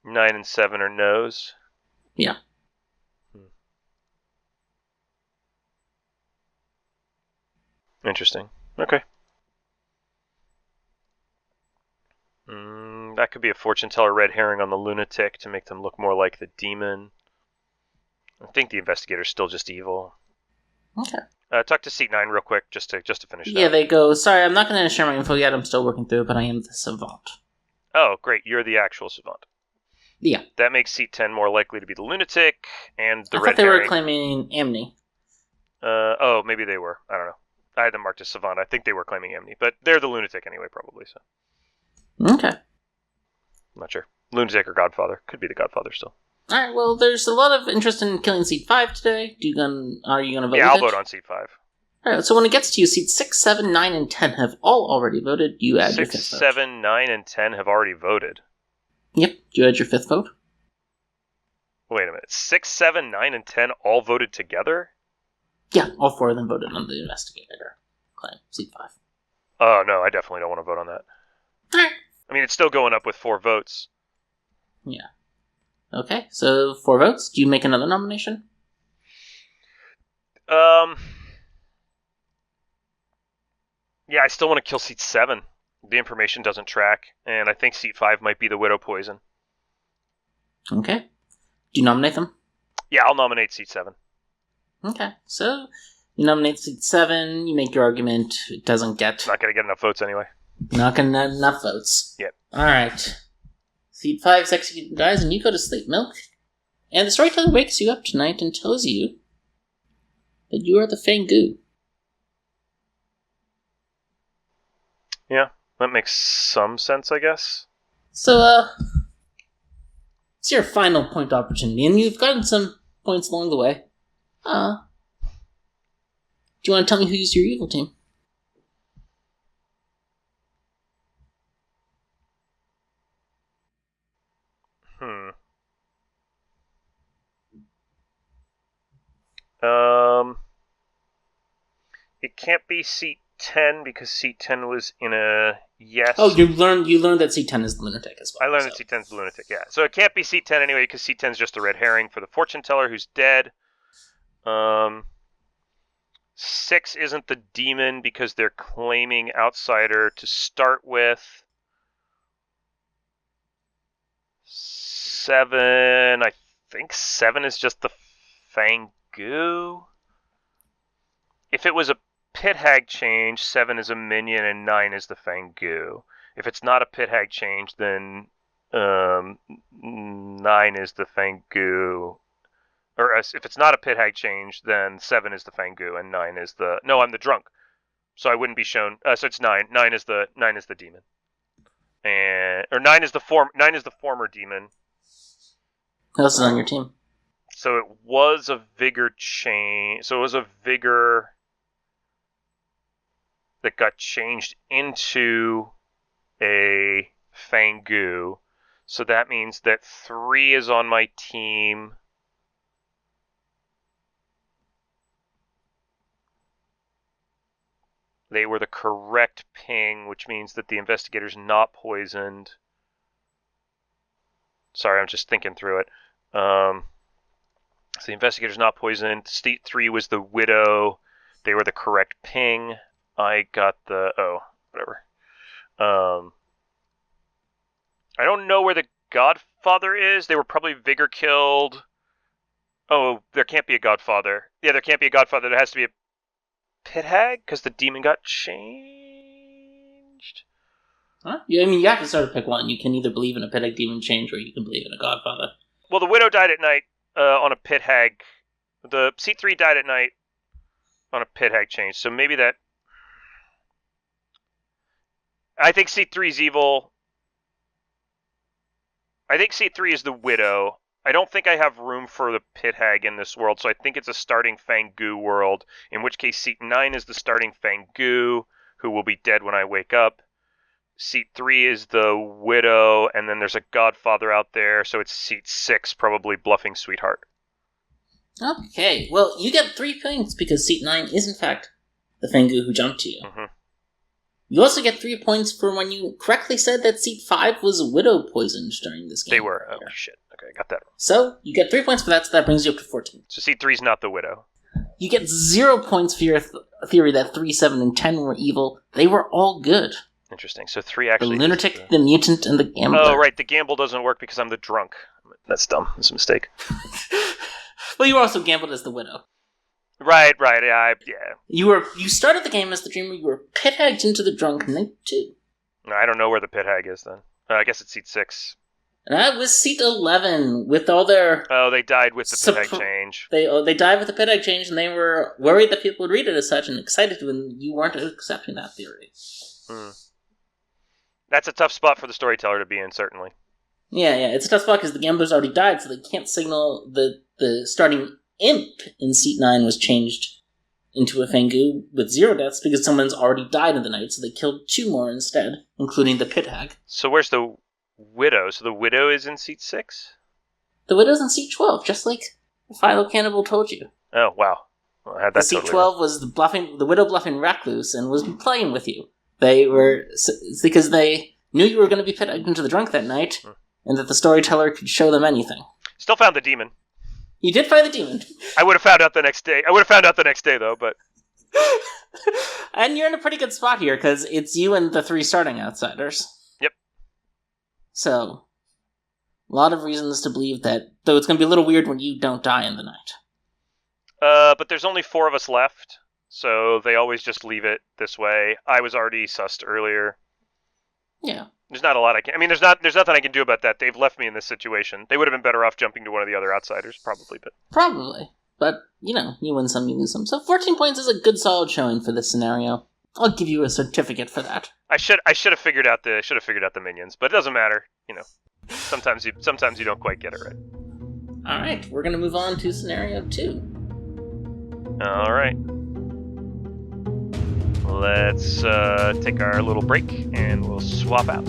Speaker 2: 9 and 7 are no's?
Speaker 1: Yeah.
Speaker 2: Interesting. Okay. That could be a fortune teller red herring on the lunatic to make them look more like the demon. I think the investigator's still just evil.
Speaker 1: Okay.
Speaker 2: Talk to seat 9 real quick, just to finish
Speaker 1: Yeah,
Speaker 2: that.
Speaker 1: they go, sorry, I'm not going to share my info yet. I'm still working through it, but I am the savant.
Speaker 2: Oh, great. You're the actual savant.
Speaker 1: Yeah.
Speaker 2: That makes seat 10 more likely to be the lunatic and the
Speaker 1: I
Speaker 2: red
Speaker 1: thought they
Speaker 2: herring.
Speaker 1: were claiming amnesty.
Speaker 2: Oh, maybe they were. I don't know. I had them marked as savant. I think they were claiming amnesty, but they're the lunatic anyway, probably. So.
Speaker 1: Okay.
Speaker 2: I'm not sure. Lunatic or Godfather. Could be the Godfather still.
Speaker 1: Alright, well, there's a lot of interest in killing seat 5 today. Are you going to vote?
Speaker 2: Yeah, I'll vote on seat 5.
Speaker 1: Alright, so when it gets to you, seats 6, 7, 9, and 10 have all already voted. You add your 5th vote.
Speaker 2: 6, 7, 9, and 10 have already voted.
Speaker 1: Yep, you add your 5th vote.
Speaker 2: Wait a minute. 6, 7, 9, and 10 all voted together?
Speaker 1: Yeah, all 4 of them voted on the investigator claim, seat 5.
Speaker 2: Oh, no, I definitely don't want to vote on that.
Speaker 1: Alright.
Speaker 2: I mean, it's still going up with 4 votes.
Speaker 1: Yeah. Okay, so 4 votes. Do you make another nomination?
Speaker 2: Yeah, I still want to kill seat 7. The information doesn't track, and I think seat 5 might be the Widow Poison.
Speaker 1: Okay. Do you nominate them?
Speaker 2: Yeah, I'll nominate seat 7.
Speaker 1: Okay, so you nominate seat 7, you make your argument, it doesn't get...
Speaker 2: Not going to get enough votes anyway.
Speaker 1: Not going to get enough votes.
Speaker 2: Yep.
Speaker 1: Alright. Seat 5's executed dies, and you go to sleep, Milk. And the storyteller wakes you up tonight and tells you that you are the Fangu.
Speaker 2: Yeah, that makes some sense, I guess.
Speaker 1: So, it's your final point opportunity, and you've gotten some points along the way. Do you want to tell me who's your evil team?
Speaker 2: It can't be seat 10 because seat 10 was in a yes.
Speaker 1: Oh, you learned that seat 10 is the lunatic as well.
Speaker 2: I learned that seat 10 is the lunatic, yeah. So it can't be seat 10 anyway because seat 10 is just a red herring for the fortune teller who's dead. 6 isn't the demon because they're claiming outsider to start with. 7, I think 7 is just the Fangu. If it was a pit hag change, 7 is a minion and 9 is the Fangu. If it's not a pit hag change, then 9 is the Fangu. Or if it's not a pit hag change, then 7 is the Fangu and 9 is the... No, I'm the drunk. So I wouldn't be shown... so it's 9. 9 is the demon. Or 9 is the former demon.
Speaker 1: Who else is on your team?
Speaker 2: So it was a vigor change. So it was a vigor that got changed into a Fangu. So that means that 3 is on my team. They were the correct ping, which means that the investigator's not poisoned. Sorry, I'm just thinking through it. So the investigator's not poisoned. State 3 was the widow. They were the correct ping. I got the... Oh, whatever. I don't know where the Godfather is. They were probably vigor killed. Oh, there can't be a Godfather. Yeah, there can't be a Godfather. There has to be a pit hag because the demon got changed.
Speaker 1: Huh? Yeah, I mean, you have to sort of pick one. You can either believe in a pit hag demon change or you can believe in a Godfather.
Speaker 2: Well, the widow died at night on a pit hag. The C3 died at night on a pit hag change. So maybe that... I think C3 is evil. I think C3 is the widow. I don't think I have room for the pit hag in this world, so I think it's a starting Fangu world, in which case Seat 9 is the starting Fangu, who will be dead when I wake up. Seat 3 is the widow, and then there's a Godfather out there, so it's Seat 6, probably bluffing Sweetheart.
Speaker 1: Okay, well, you get 3 points because Seat 9 is in fact the Fangu who jumped to you.
Speaker 2: Mm-hmm.
Speaker 1: You also get 3 points for when you correctly said that Seat 5 was widow poisoned during this game.
Speaker 2: They were. Oh, shit. Okay, I got that wrong.
Speaker 1: So, you get 3 points for that, so that brings you up to 14.
Speaker 2: So Seat 3 is not the widow.
Speaker 1: You get 0 points for your theory that 3, 7, and 10 were evil. They were all good.
Speaker 2: Interesting. So 3 actually...
Speaker 1: The lunatic, the mutant, and the gambler.
Speaker 2: Oh, right. The gamble doesn't work because I'm the drunk. That's dumb. That's a mistake.
Speaker 1: Well, you also gambled as the widow.
Speaker 2: Right. Yeah.
Speaker 1: You started the game as the dreamer. You were pit-hagged into the drunk night 2.
Speaker 2: I don't know where the pit hag is then. I guess it's Seat 6.
Speaker 1: And that was Seat 11 with all their...
Speaker 2: Oh, they died with the pit hag change.
Speaker 1: They died with the pit hag change, and they were worried that people would read it as such and excited when you weren't accepting that theory.
Speaker 2: That's a tough spot for the storyteller to be in, certainly.
Speaker 1: Yeah, it's a tough spot because the gambler's already died, so they can't signal the starting imp in Seat 9 was changed into a Fangu with 0 deaths because someone's already died in the night, so they killed 2 more instead, including the pit hag.
Speaker 2: So where's the widow? So the widow is in Seat 6?
Speaker 1: The widow's in Seat 12, just like Philo Cannibal told you.
Speaker 2: Oh, wow. Well, I had that
Speaker 1: Seat
Speaker 2: totally
Speaker 1: 12
Speaker 2: wrong.
Speaker 1: was the widow bluffing Recluse and was playing with you. They were... because they knew you were going to be pit hagged into the drunk that night, and that the storyteller could show them anything.
Speaker 2: Still found the demon.
Speaker 1: You did find the demon.
Speaker 2: I would have found out the next day. Though, but...
Speaker 1: And you're in a pretty good spot here, because it's you and the 3 starting outsiders.
Speaker 2: Yep.
Speaker 1: So, a lot of reasons to believe that, though it's going to be a little weird when you don't die in the night.
Speaker 2: But there's only 4 of us left, so they always just leave it this way. I was already sussed earlier.
Speaker 1: Yeah.
Speaker 2: There's not a lot I can... I mean, there's nothing I can do about that. They've left me in this situation. They would have been better off jumping to one of the other outsiders, probably, but...
Speaker 1: Probably. But, you win some, you lose some. So 14 points is a good solid showing for this scenario. I'll give you a certificate for that.
Speaker 2: I should have figured out the minions, but it doesn't matter. Sometimes you don't quite get it right.
Speaker 1: All right, we're gonna move on to scenario 2.
Speaker 2: All right. Let's take our little break and we'll swap out.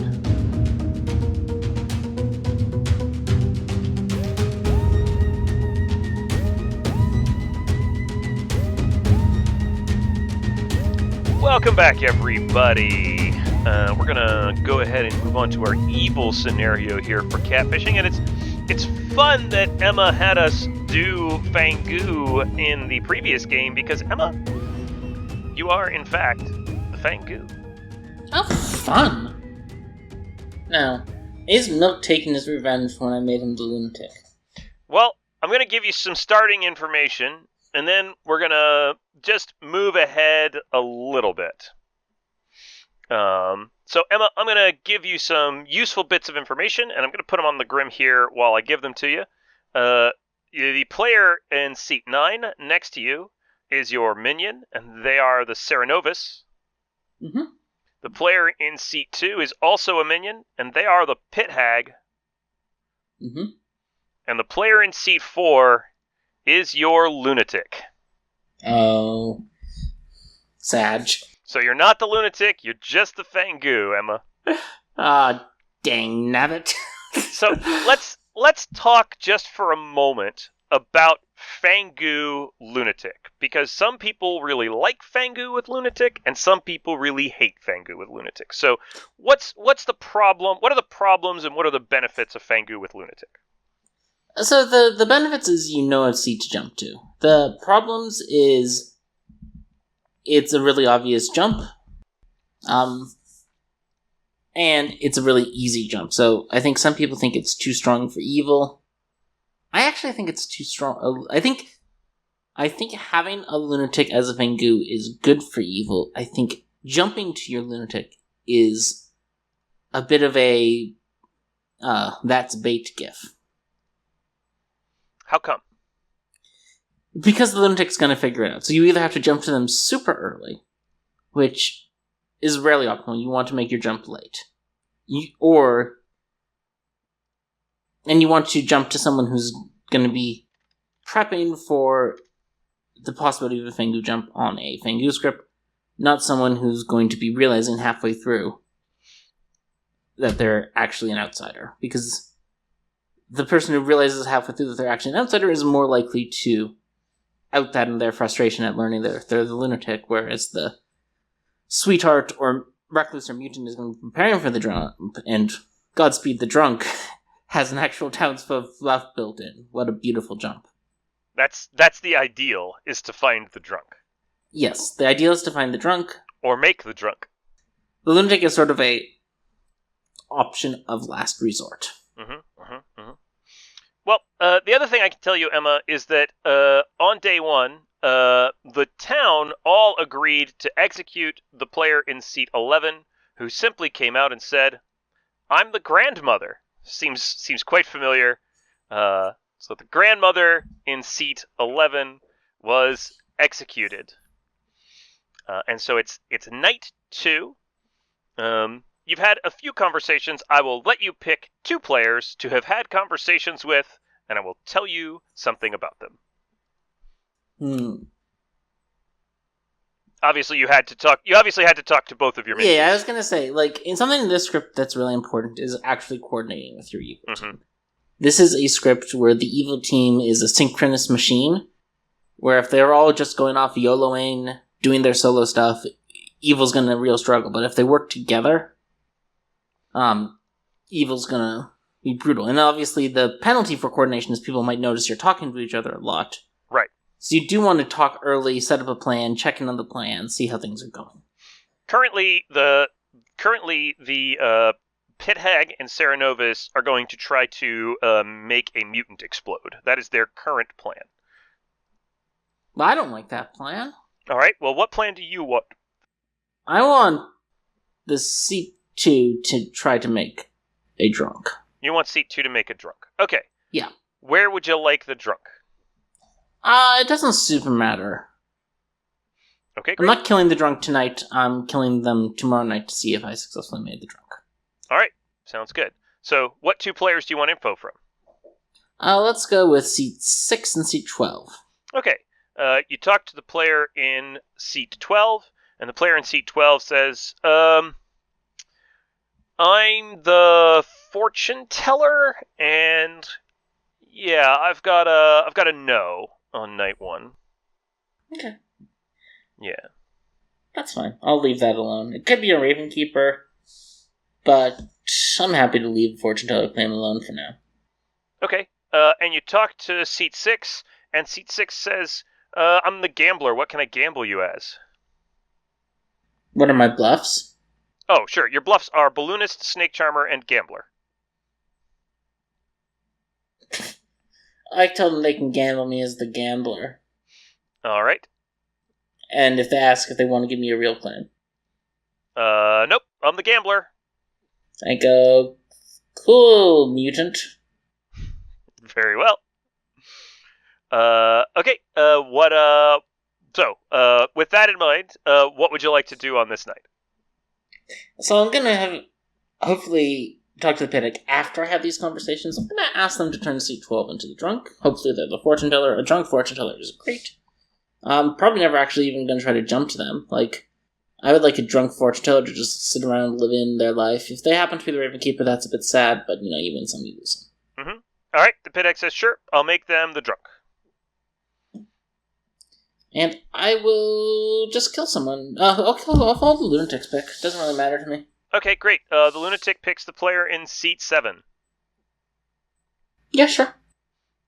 Speaker 2: Welcome back, everybody. We're gonna go ahead and move on to our evil scenario here for catfishing, and it's fun that Emma had us do Fangu in the previous game because Emma, you are in fact the Fangu.
Speaker 1: How fun! Now, is Milk taking his revenge when I made him the lunatic?
Speaker 2: Well, I'm gonna give you some starting information, and then we're gonna just move ahead a little bit. So Emma, I'm going to give you some useful bits of information, and I'm going to put them on the Grim here while I give them to you. The player in seat 9 next to you is your minion, and they are the Cerenovis.
Speaker 1: Mm-hmm.
Speaker 2: The player in seat 2 is also a minion, and they are the Pit Hag.
Speaker 1: Mm-hmm.
Speaker 2: And the player in seat 4 is your Lunatic.
Speaker 1: Oh. Sag.
Speaker 2: So you're not the Lunatic, you're just the Fangu, Emma.
Speaker 1: Ah, dang nabbit.
Speaker 2: So let's talk just for a moment about Fangu Lunatic, because some people really like Fangu with Lunatic, and some people really hate Fangu with Lunatic. So what's the problem? What are the problems and what are the benefits of Fangu with Lunatic?
Speaker 1: So the benefits is you know a seat to jump to. The problems is it's a really obvious jump. And it's a really easy jump. So I think some people think it's too strong for evil. I actually think it's too strong. I think having a lunatic as a Fangu is good for evil. I think jumping to your lunatic is a bit of a that's bait gif.
Speaker 2: How come?
Speaker 1: Because the lunatic's going to figure it out. So you either have to jump to them super early, which is rarely optimal. You want to make your jump late. And you want to jump to someone who's going to be prepping for the possibility of a Fangu jump on a Fangu script, not someone who's going to be realizing halfway through that they're actually an outsider. Because the person who realizes halfway through that they're actually an outsider is more likely to out that in their frustration at learning that they're the lunatic, whereas the sweetheart or recluse or mutant is going to be preparing for the jump, and Godspeed the drunk has an actual townsfolk of fluff built in. What a beautiful jump.
Speaker 2: That's the ideal, is to find the drunk.
Speaker 1: Yes, the ideal is to find the drunk.
Speaker 2: Or make the drunk.
Speaker 1: The lunatic is sort of a option of last resort.
Speaker 2: Well, the other thing I can tell you, Emma, is that on day 1, the town all agreed to execute the player in seat 11, who simply came out and said, "I'm the grandmother." Seems quite familiar. So the grandmother in seat 11 was executed. And so it's night 2. You've had a few conversations. I will let you pick 2 players to have had conversations with, and I will tell you something about them. Obviously, you had to talk. You obviously had to talk to both of your minions.
Speaker 1: Yeah, I was gonna say, like, in something in this script that's really important is actually coordinating with your evil team. This is a script where the evil team is a synchronous machine, where if they're all just going off YOLOing, doing their solo stuff, evil's gonna real struggle. But if they work together, evil's gonna be brutal. And obviously the penalty for coordination is people might notice you're talking to each other a lot.
Speaker 2: Right.
Speaker 1: So you do want to talk early, set up a plan, check in on the plan, see how things are going.
Speaker 2: Currently the Pit Hag and Cerenovis are going to try to make a mutant explode. That is their current plan.
Speaker 1: Well, I don't like that plan.
Speaker 2: All right. Well, what plan do you want?
Speaker 1: I want the C2 to try to make a drunk.
Speaker 2: You want seat 2 to make a drunk. Okay.
Speaker 1: Yeah.
Speaker 2: Where would you like the drunk?
Speaker 1: It doesn't super matter.
Speaker 2: Okay, great.
Speaker 1: I'm not killing the drunk tonight. I'm killing them tomorrow night to see if I successfully made the drunk.
Speaker 2: All right. Sounds good. So, what 2 players do you want info from?
Speaker 1: Let's go with seat 6 and seat 12.
Speaker 2: Okay. You talk to the player in seat 12, and the player in seat 12 says, "I'm the fortune teller, and yeah, I've got a no on night 1."
Speaker 1: Okay.
Speaker 2: Yeah.
Speaker 1: That's fine. I'll leave that alone. It could be a Raven Keeper, but I'm happy to leave Fortune Teller claim alone for now.
Speaker 2: Okay. And you talk to seat 6, and seat 6 says, "I'm the gambler. What can I gamble you as?"
Speaker 1: What are my bluffs?
Speaker 2: Oh, sure. Your bluffs are Balloonist, Snake Charmer, and Gambler.
Speaker 1: I told them they can gamble me as the gambler.
Speaker 2: All right.
Speaker 1: And if they ask if they want to give me a real claim.
Speaker 2: Nope. I'm the gambler.
Speaker 1: I go, cool, mutant.
Speaker 2: Very well. Okay. With that in mind, what would you like to do on this night?
Speaker 1: So I'm gonna hopefully talk to the Piddick after I have these conversations. I'm gonna ask them to turn seat 12 into the drunk. Hopefully they're the fortune teller. A drunk fortune teller is great. I'm probably never actually even gonna try to jump to them. I would like a drunk fortune teller to just sit around and live in their life. If they happen to be the Raven Keeper, that's a bit sad, but you win some, you lose some.
Speaker 2: Mm-hmm. Alright, the Piddick says, sure, I'll make them the drunk.
Speaker 1: And I will just kill someone. I'll follow the lunatic's pick. Doesn't really matter to me.
Speaker 2: Okay, great. The lunatic picks the player in seat 7.
Speaker 1: Yeah, sure.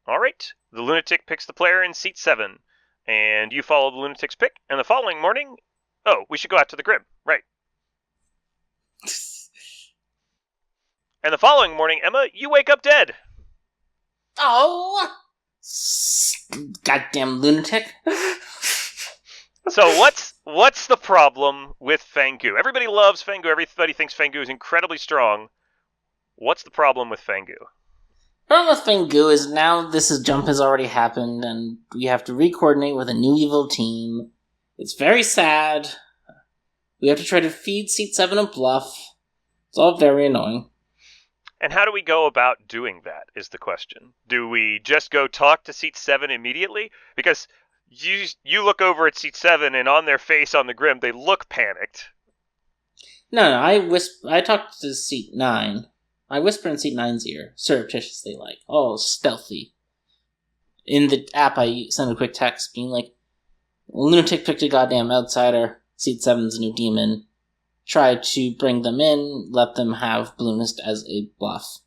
Speaker 2: Alright, the lunatic picks the player in seat 7. And you follow the lunatic's pick, and the following morning... Oh, we should go out to the Grim. Right. And the following morning, Emma, you wake up dead.
Speaker 1: Oh! Goddamn lunatic.
Speaker 2: So what's the problem with Fangu? Everybody loves Fangu. Everybody thinks Fangu is incredibly strong. What's the problem with Fangu?
Speaker 1: The problem with Fangu is now jump has already happened, and we have to re-coordinate with a new evil team. It's very sad. We have to try to feed Seat 7 a bluff. It's all very annoying.
Speaker 2: And how do we go about doing that, is the question. Do we just go talk to Seat 7 immediately? Because you look over at Seat 7, and on their face on the Grim, they look panicked.
Speaker 1: No, I talked to Seat 9. I whisper in Seat 9's ear, surreptitiously, stealthy. In the app, I send a quick text being like, lunatic picked a goddamn outsider, Seat 7's a new demon. Try to bring them in, let them have Balloonist as a bluff.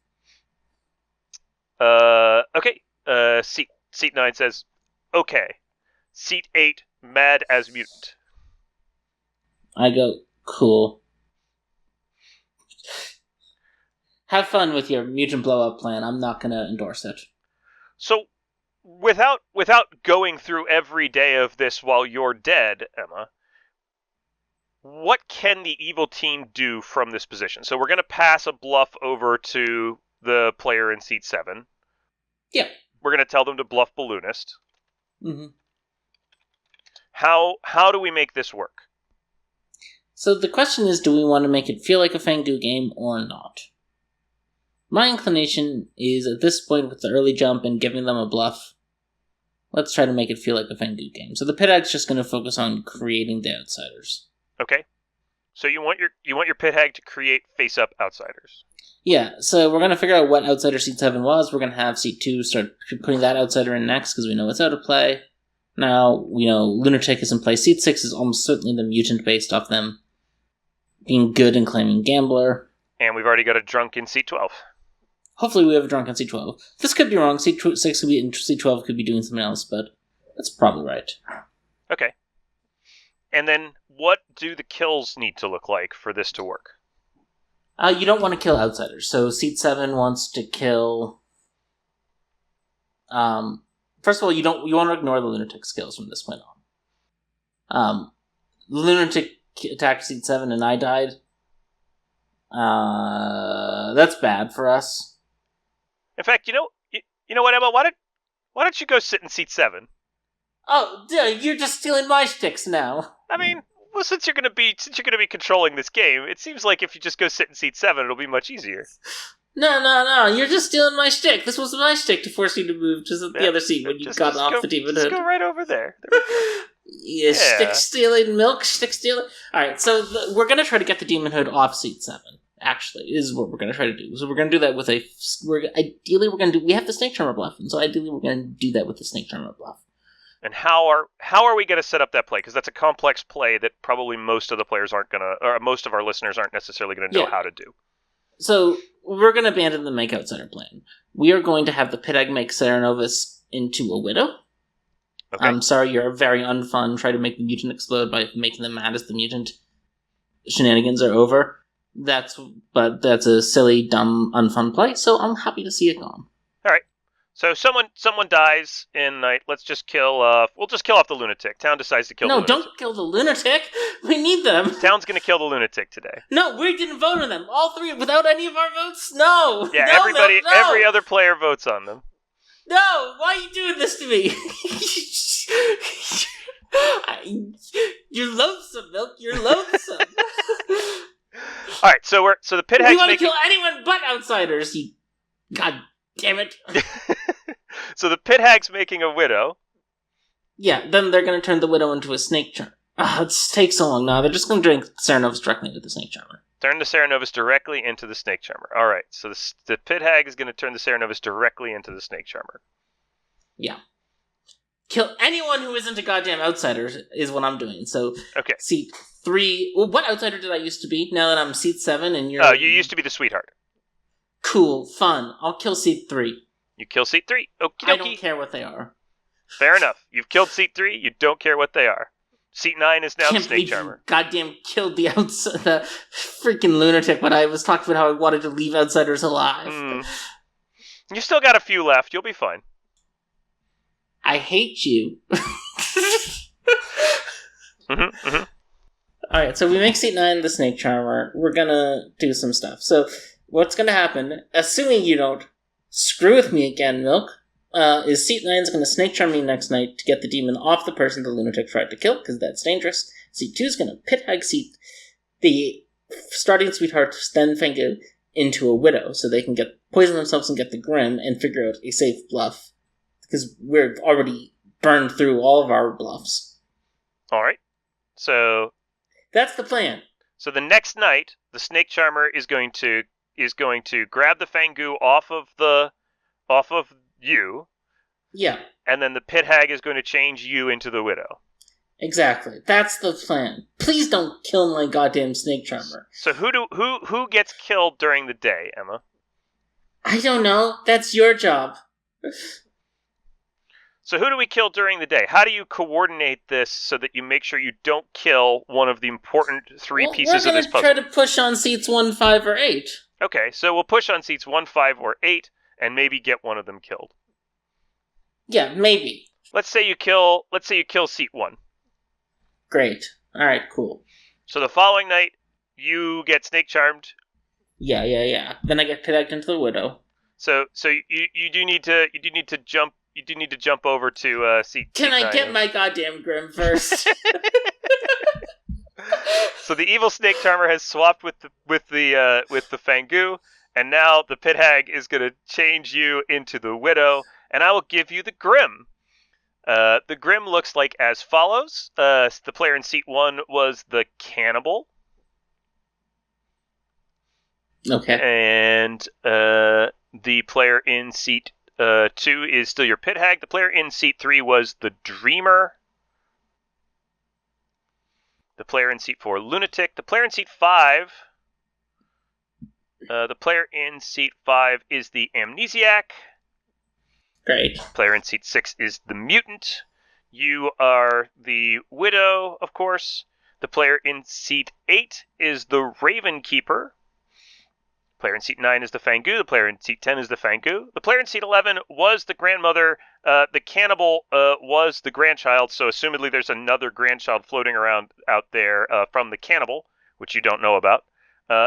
Speaker 2: Okay. Seat 9 says, okay. Seat 8, mad as mutant.
Speaker 1: I go, cool. Have fun with your mutant blow-up plan. I'm not gonna endorse it.
Speaker 2: So, without going through every day of this while you're dead, Emma, what can the evil team do from this position? So we're going to pass a bluff over to the player in seat 7.
Speaker 1: Yeah.
Speaker 2: We're going to tell them to bluff Balloonist.
Speaker 1: Mm-hmm.
Speaker 2: How do we make this work?
Speaker 1: So the question is, do we want to make it feel like a Fangu game or not? My inclination is, at this point with the early jump and giving them a bluff, let's try to make it feel like a Fangu game. So the Pit-Hag's just going to focus on creating the outsiders.
Speaker 2: Okay. So you want your Pit-Hag to create face-up outsiders.
Speaker 1: Yeah, so we're going to figure out what outsider seat 7 was. We're going to have seat 2 start putting that outsider in next because we know it's out of play. Now, Lunatic is in play. Seat 6 is almost certainly the mutant based off them being good and claiming Gambler.
Speaker 2: And we've already got a drunk in seat 12.
Speaker 1: Hopefully we have a drunk in seat 12. This could be wrong. Seat 6 could be in seat 12 could be doing something else, but that's probably right.
Speaker 2: Okay. And then what do the kills need to look like for this to work?
Speaker 1: You don't want to kill outsiders. So seat 7 wants to kill... first of all, you want to ignore the lunatic skills from this point on. Lunatic attacked seat 7 and I died. That's bad for us.
Speaker 2: In fact, you know what, Emma? Why don't you go sit in seat 7?
Speaker 1: Oh, you're just stealing my shticks now.
Speaker 2: I mean, well, since you're gonna be controlling this game, it seems like if you just go sit in seat 7, it'll be much easier.
Speaker 1: No, you're just stealing my shtick. This was my shtick to force you to move to the other seat when you got off the demon hood.
Speaker 2: Just go right over there.
Speaker 1: Yeah, stick stealing, milk, stick stealing. Alright, so we're gonna try to get the demon hood off seat 7. Actually, is what we're going to try to do. So we're going to do that with we have the Snake Charmer bluff, and so ideally we're going to do that with the Snake Charmer bluff.
Speaker 2: And how are we going to set up that play? Because that's a complex play that probably most of the players aren't going to, or most of our listeners aren't necessarily going to know how to do.
Speaker 1: So we're going to abandon the make outsider plan. We are going to have the Pit-Hag make Serenovus into a widow. Okay. I'm sorry, you're very unfun. Try to make the mutant explode by making them mad as the mutant. Shenanigans are over. That's a silly, dumb, unfun play, so I'm happy to see it gone.
Speaker 2: Alright. So someone dies in night. Let's just kill. We'll just kill off the lunatic. Town decides to kill the lunatic.
Speaker 1: No, don't kill the lunatic. We need them.
Speaker 2: Town's gonna kill the lunatic today.
Speaker 1: No, we didn't vote on them. All three without any of our votes. No.
Speaker 2: Yeah,
Speaker 1: no,
Speaker 2: everybody,
Speaker 1: no.
Speaker 2: every other player votes on them.
Speaker 1: No, why are you doing this to me? You're loathsome, Milk. You're loathsome.
Speaker 2: All right, so the pit hag's
Speaker 1: We want to
Speaker 2: making...
Speaker 1: kill anyone but outsiders. You, God damn it.
Speaker 2: So the pit hag's making a widow.
Speaker 1: Yeah, then they're gonna turn the widow into a snake charmer. It takes so long now. They're just gonna drink Serenovus directly into the snake charmer.
Speaker 2: Turn the Serenovus directly into the snake charmer. All right, so the pit hag is going to turn the Serenovus directly into the snake charmer.
Speaker 1: Yeah. Kill anyone who isn't a goddamn outsider is what I'm doing. So,
Speaker 2: okay.
Speaker 1: Seat 3... Well, what outsider did I used to be? Now that I'm Seat 7 and you're...
Speaker 2: Oh, you used to be the sweetheart.
Speaker 1: Cool, fun. I'll kill Seat 3.
Speaker 2: You kill Seat 3? Okie dokie.
Speaker 1: I don't care what they are.
Speaker 2: Fair enough. You've killed Seat 3, you don't care what they are. Seat 9 is now the snake charmer.
Speaker 1: Goddamn killed the freaking lunatic when I was talking about how I wanted to leave outsiders alive.
Speaker 2: You still got a few left. You'll be fine.
Speaker 1: I hate you. Alright, so we make Seat 9 the snake charmer. We're gonna do some stuff. So, what's gonna happen, assuming you don't screw with me again, Milk, is Seat 9 is going to snake charm me next night to get the demon off the person the lunatic tried to kill, because that's dangerous. Seat 2 is going to pit hag Seat, the starting sweetheart, then Fangu, into a widow, so they can poison themselves and get the Grim and figure out a safe bluff, because we're already burned through all of our bluffs.
Speaker 2: Alright, so...
Speaker 1: That's the plan.
Speaker 2: So the next night, the snake charmer is going to grab the Fangu off of you.
Speaker 1: Yeah.
Speaker 2: And then the pit hag is going to change you into the widow.
Speaker 1: Exactly. That's the plan. Please don't kill my goddamn snake charmer.
Speaker 2: So who gets killed during the day, Emma?
Speaker 1: I don't know. That's your job.
Speaker 2: So who do we kill during the day? How do you coordinate this so that you make sure you don't kill one of the important three pieces of this puzzle?
Speaker 1: We're going to try to push on seats 1, 5, or 8.
Speaker 2: Okay, so we'll push on seats 1, 5, or 8, and maybe get one of them killed.
Speaker 1: Yeah, maybe.
Speaker 2: Let's say you kill seat 1.
Speaker 1: Great. Alright, cool.
Speaker 2: So the following night, you get snake charmed.
Speaker 1: Yeah. Then I get pit-egged into the widow.
Speaker 2: So you do need to jump over to seat.
Speaker 1: Can I get my goddamn Grim first?
Speaker 2: So the evil snake charmer has swapped with the Fangu, and now the pit hag is going to change you into the widow, and I will give you the Grim. The Grim looks like as follows. The player in seat 1 was the cannibal.
Speaker 1: Okay.
Speaker 2: And the player in seat 2 is still your pit hag. The player in seat 3 was the dreamer. The player in seat 4, lunatic. The player in seat 5... the player in seat 5 is the amnesiac.
Speaker 1: Great.
Speaker 2: Player in seat 6 is the mutant. You are the widow, of course. The player in seat 8 is the raven keeper. Player in seat 9 is the Fangu. The player in seat 10 is the Fangu. The player in seat 11 was the grandmother. The cannibal was the grandchild, so assumedly there's another grandchild floating around out there from the cannibal, which you don't know about.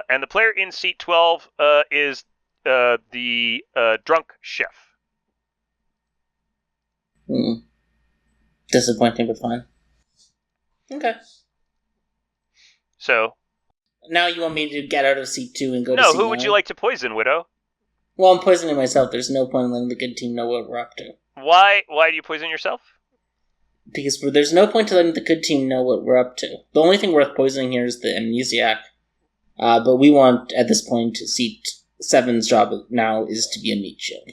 Speaker 2: And the player in seat 12 is the drunk chef.
Speaker 1: Disappointing, but fine. Okay.
Speaker 2: So...
Speaker 1: Now you want me to get out of seat 2 and go to
Speaker 2: No,
Speaker 1: seat
Speaker 2: who would you like to poison, Widow?
Speaker 1: Well, I'm poisoning myself. There's no point in letting the good team know what we're up to.
Speaker 2: Why do you poison yourself?
Speaker 1: Because there's no point to letting the good team know what we're up to. The only thing worth poisoning here is the amnesiac. But we want, at this point, seat 7's job now is to be a meat shield.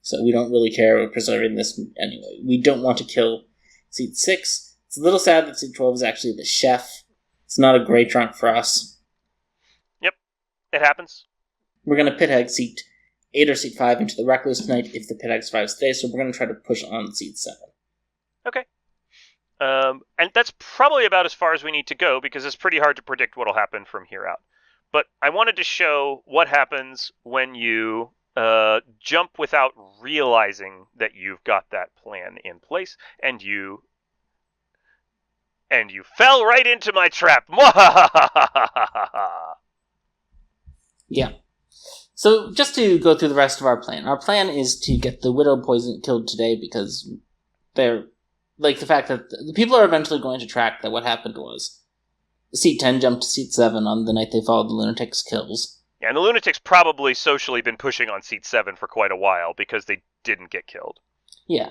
Speaker 1: So we don't really care about preserving this anyway. We don't want to kill seat 6. It's a little sad that seat 12 is actually the chef. It's not a great drunk for us.
Speaker 2: Yep, it happens.
Speaker 1: We're going to pit hag seat 8 or seat 5 into the recluse tonight if the pit hag survives today, so we're going to try to push on seat 7.
Speaker 2: Okay. And that's probably about as far as we need to go, because it's pretty hard to predict what will happen from here out. But I wanted to show what happens when you jump without realizing that you've got that plan in place, and you fell right into my trap.
Speaker 1: Yeah. So just to go through the rest of our plan is to get the Widow poison killed today because they're like the fact that the people are eventually going to track that what happened was seat 10 jumped to seat 7 on the night they followed the Lunatics' kills.
Speaker 2: Yeah, and the Lunatics probably socially been pushing on seat 7 for quite a while because they didn't get killed.
Speaker 1: Yeah.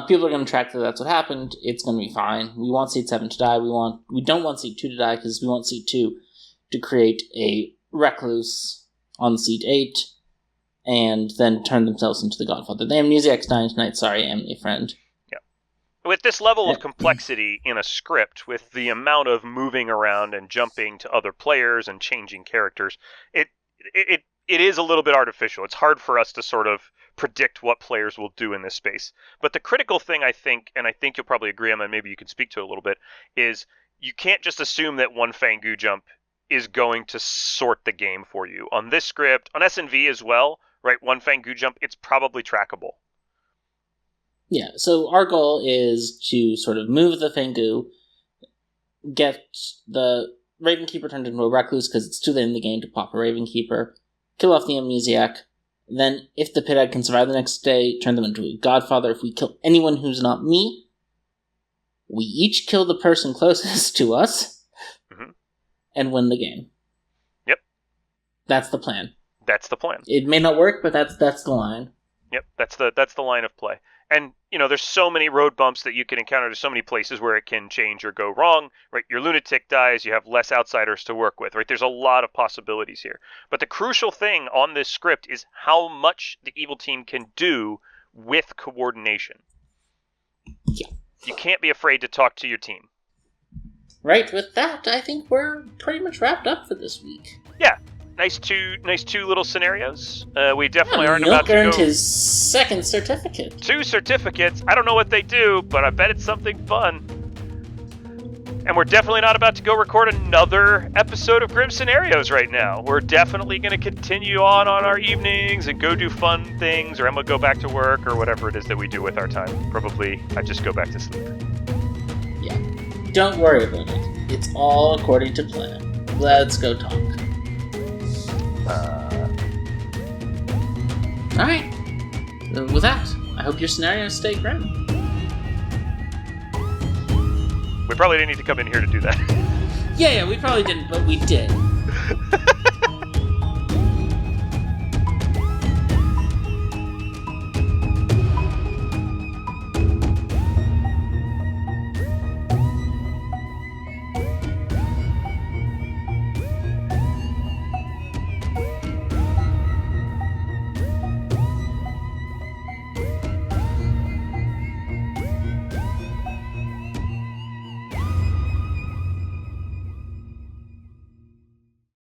Speaker 1: People are going to track that that's what happened. It's going to be fine. We want seat 7 to die. We don't want seat 2 to die because we want seat 2 to create a recluse on seat 8 and then turn themselves into the Godfather. The Amnesiac's dying tonight. Sorry, Emily, friend.
Speaker 2: Yeah. With this level of complexity in a script, with the amount of moving around and jumping to other players and changing characters, it is a little bit artificial. It's hard for us to sort of predict what players will do in this space. But the critical thing, I think, and I think you'll probably agree on, and maybe you can speak to it a little bit, is you can't just assume that one Fangu jump is going to sort the game for you. On this script, on SNV as well, right, one Fangu jump, it's probably trackable.
Speaker 1: Yeah, so our goal is to sort of move the Fangu, get the Ravenkeeper turned into a Recluse because it's too late in the game to pop a Ravenkeeper, kill off the Amnesiac, then if the Pithead can survive the next day, turn them into a Godfather. If we kill anyone who's not me, we each kill the person closest to us, and win the game.
Speaker 2: Yep.
Speaker 1: That's the plan.
Speaker 2: That's the plan.
Speaker 1: It may not work, but that's the line.
Speaker 2: Yep, that's the line of play. And, there's so many road bumps that you can encounter. There's so many places where it can change or go wrong, right? Your Lunatic dies, you have less outsiders to work with, right? There's a lot of possibilities here. But the crucial thing on this script is how much the evil team can do with coordination.
Speaker 1: Yeah.
Speaker 2: You can't be afraid to talk to your team.
Speaker 1: Right, with that, I think we're pretty much wrapped up for this week.
Speaker 2: Yeah. Nice two little scenarios. We definitely aren't
Speaker 1: Milk
Speaker 2: about to go...
Speaker 1: earned his second certificate.
Speaker 2: 2 certificates. I don't know what they do, but I bet it's something fun. And we're definitely not about to go record another episode of Grim Scenarios right now. We're definitely going to continue on our evenings and go do fun things, or I'm going to go back to work, or whatever it is that we do with our time. Probably I just go back to sleep.
Speaker 1: Yeah. Don't worry about it. It's all according to plan. Let's go talk. Alright. With that, I hope your scenarios stay grim.
Speaker 2: We probably didn't need to come in here to do that.
Speaker 1: Yeah, we probably didn't, but we did.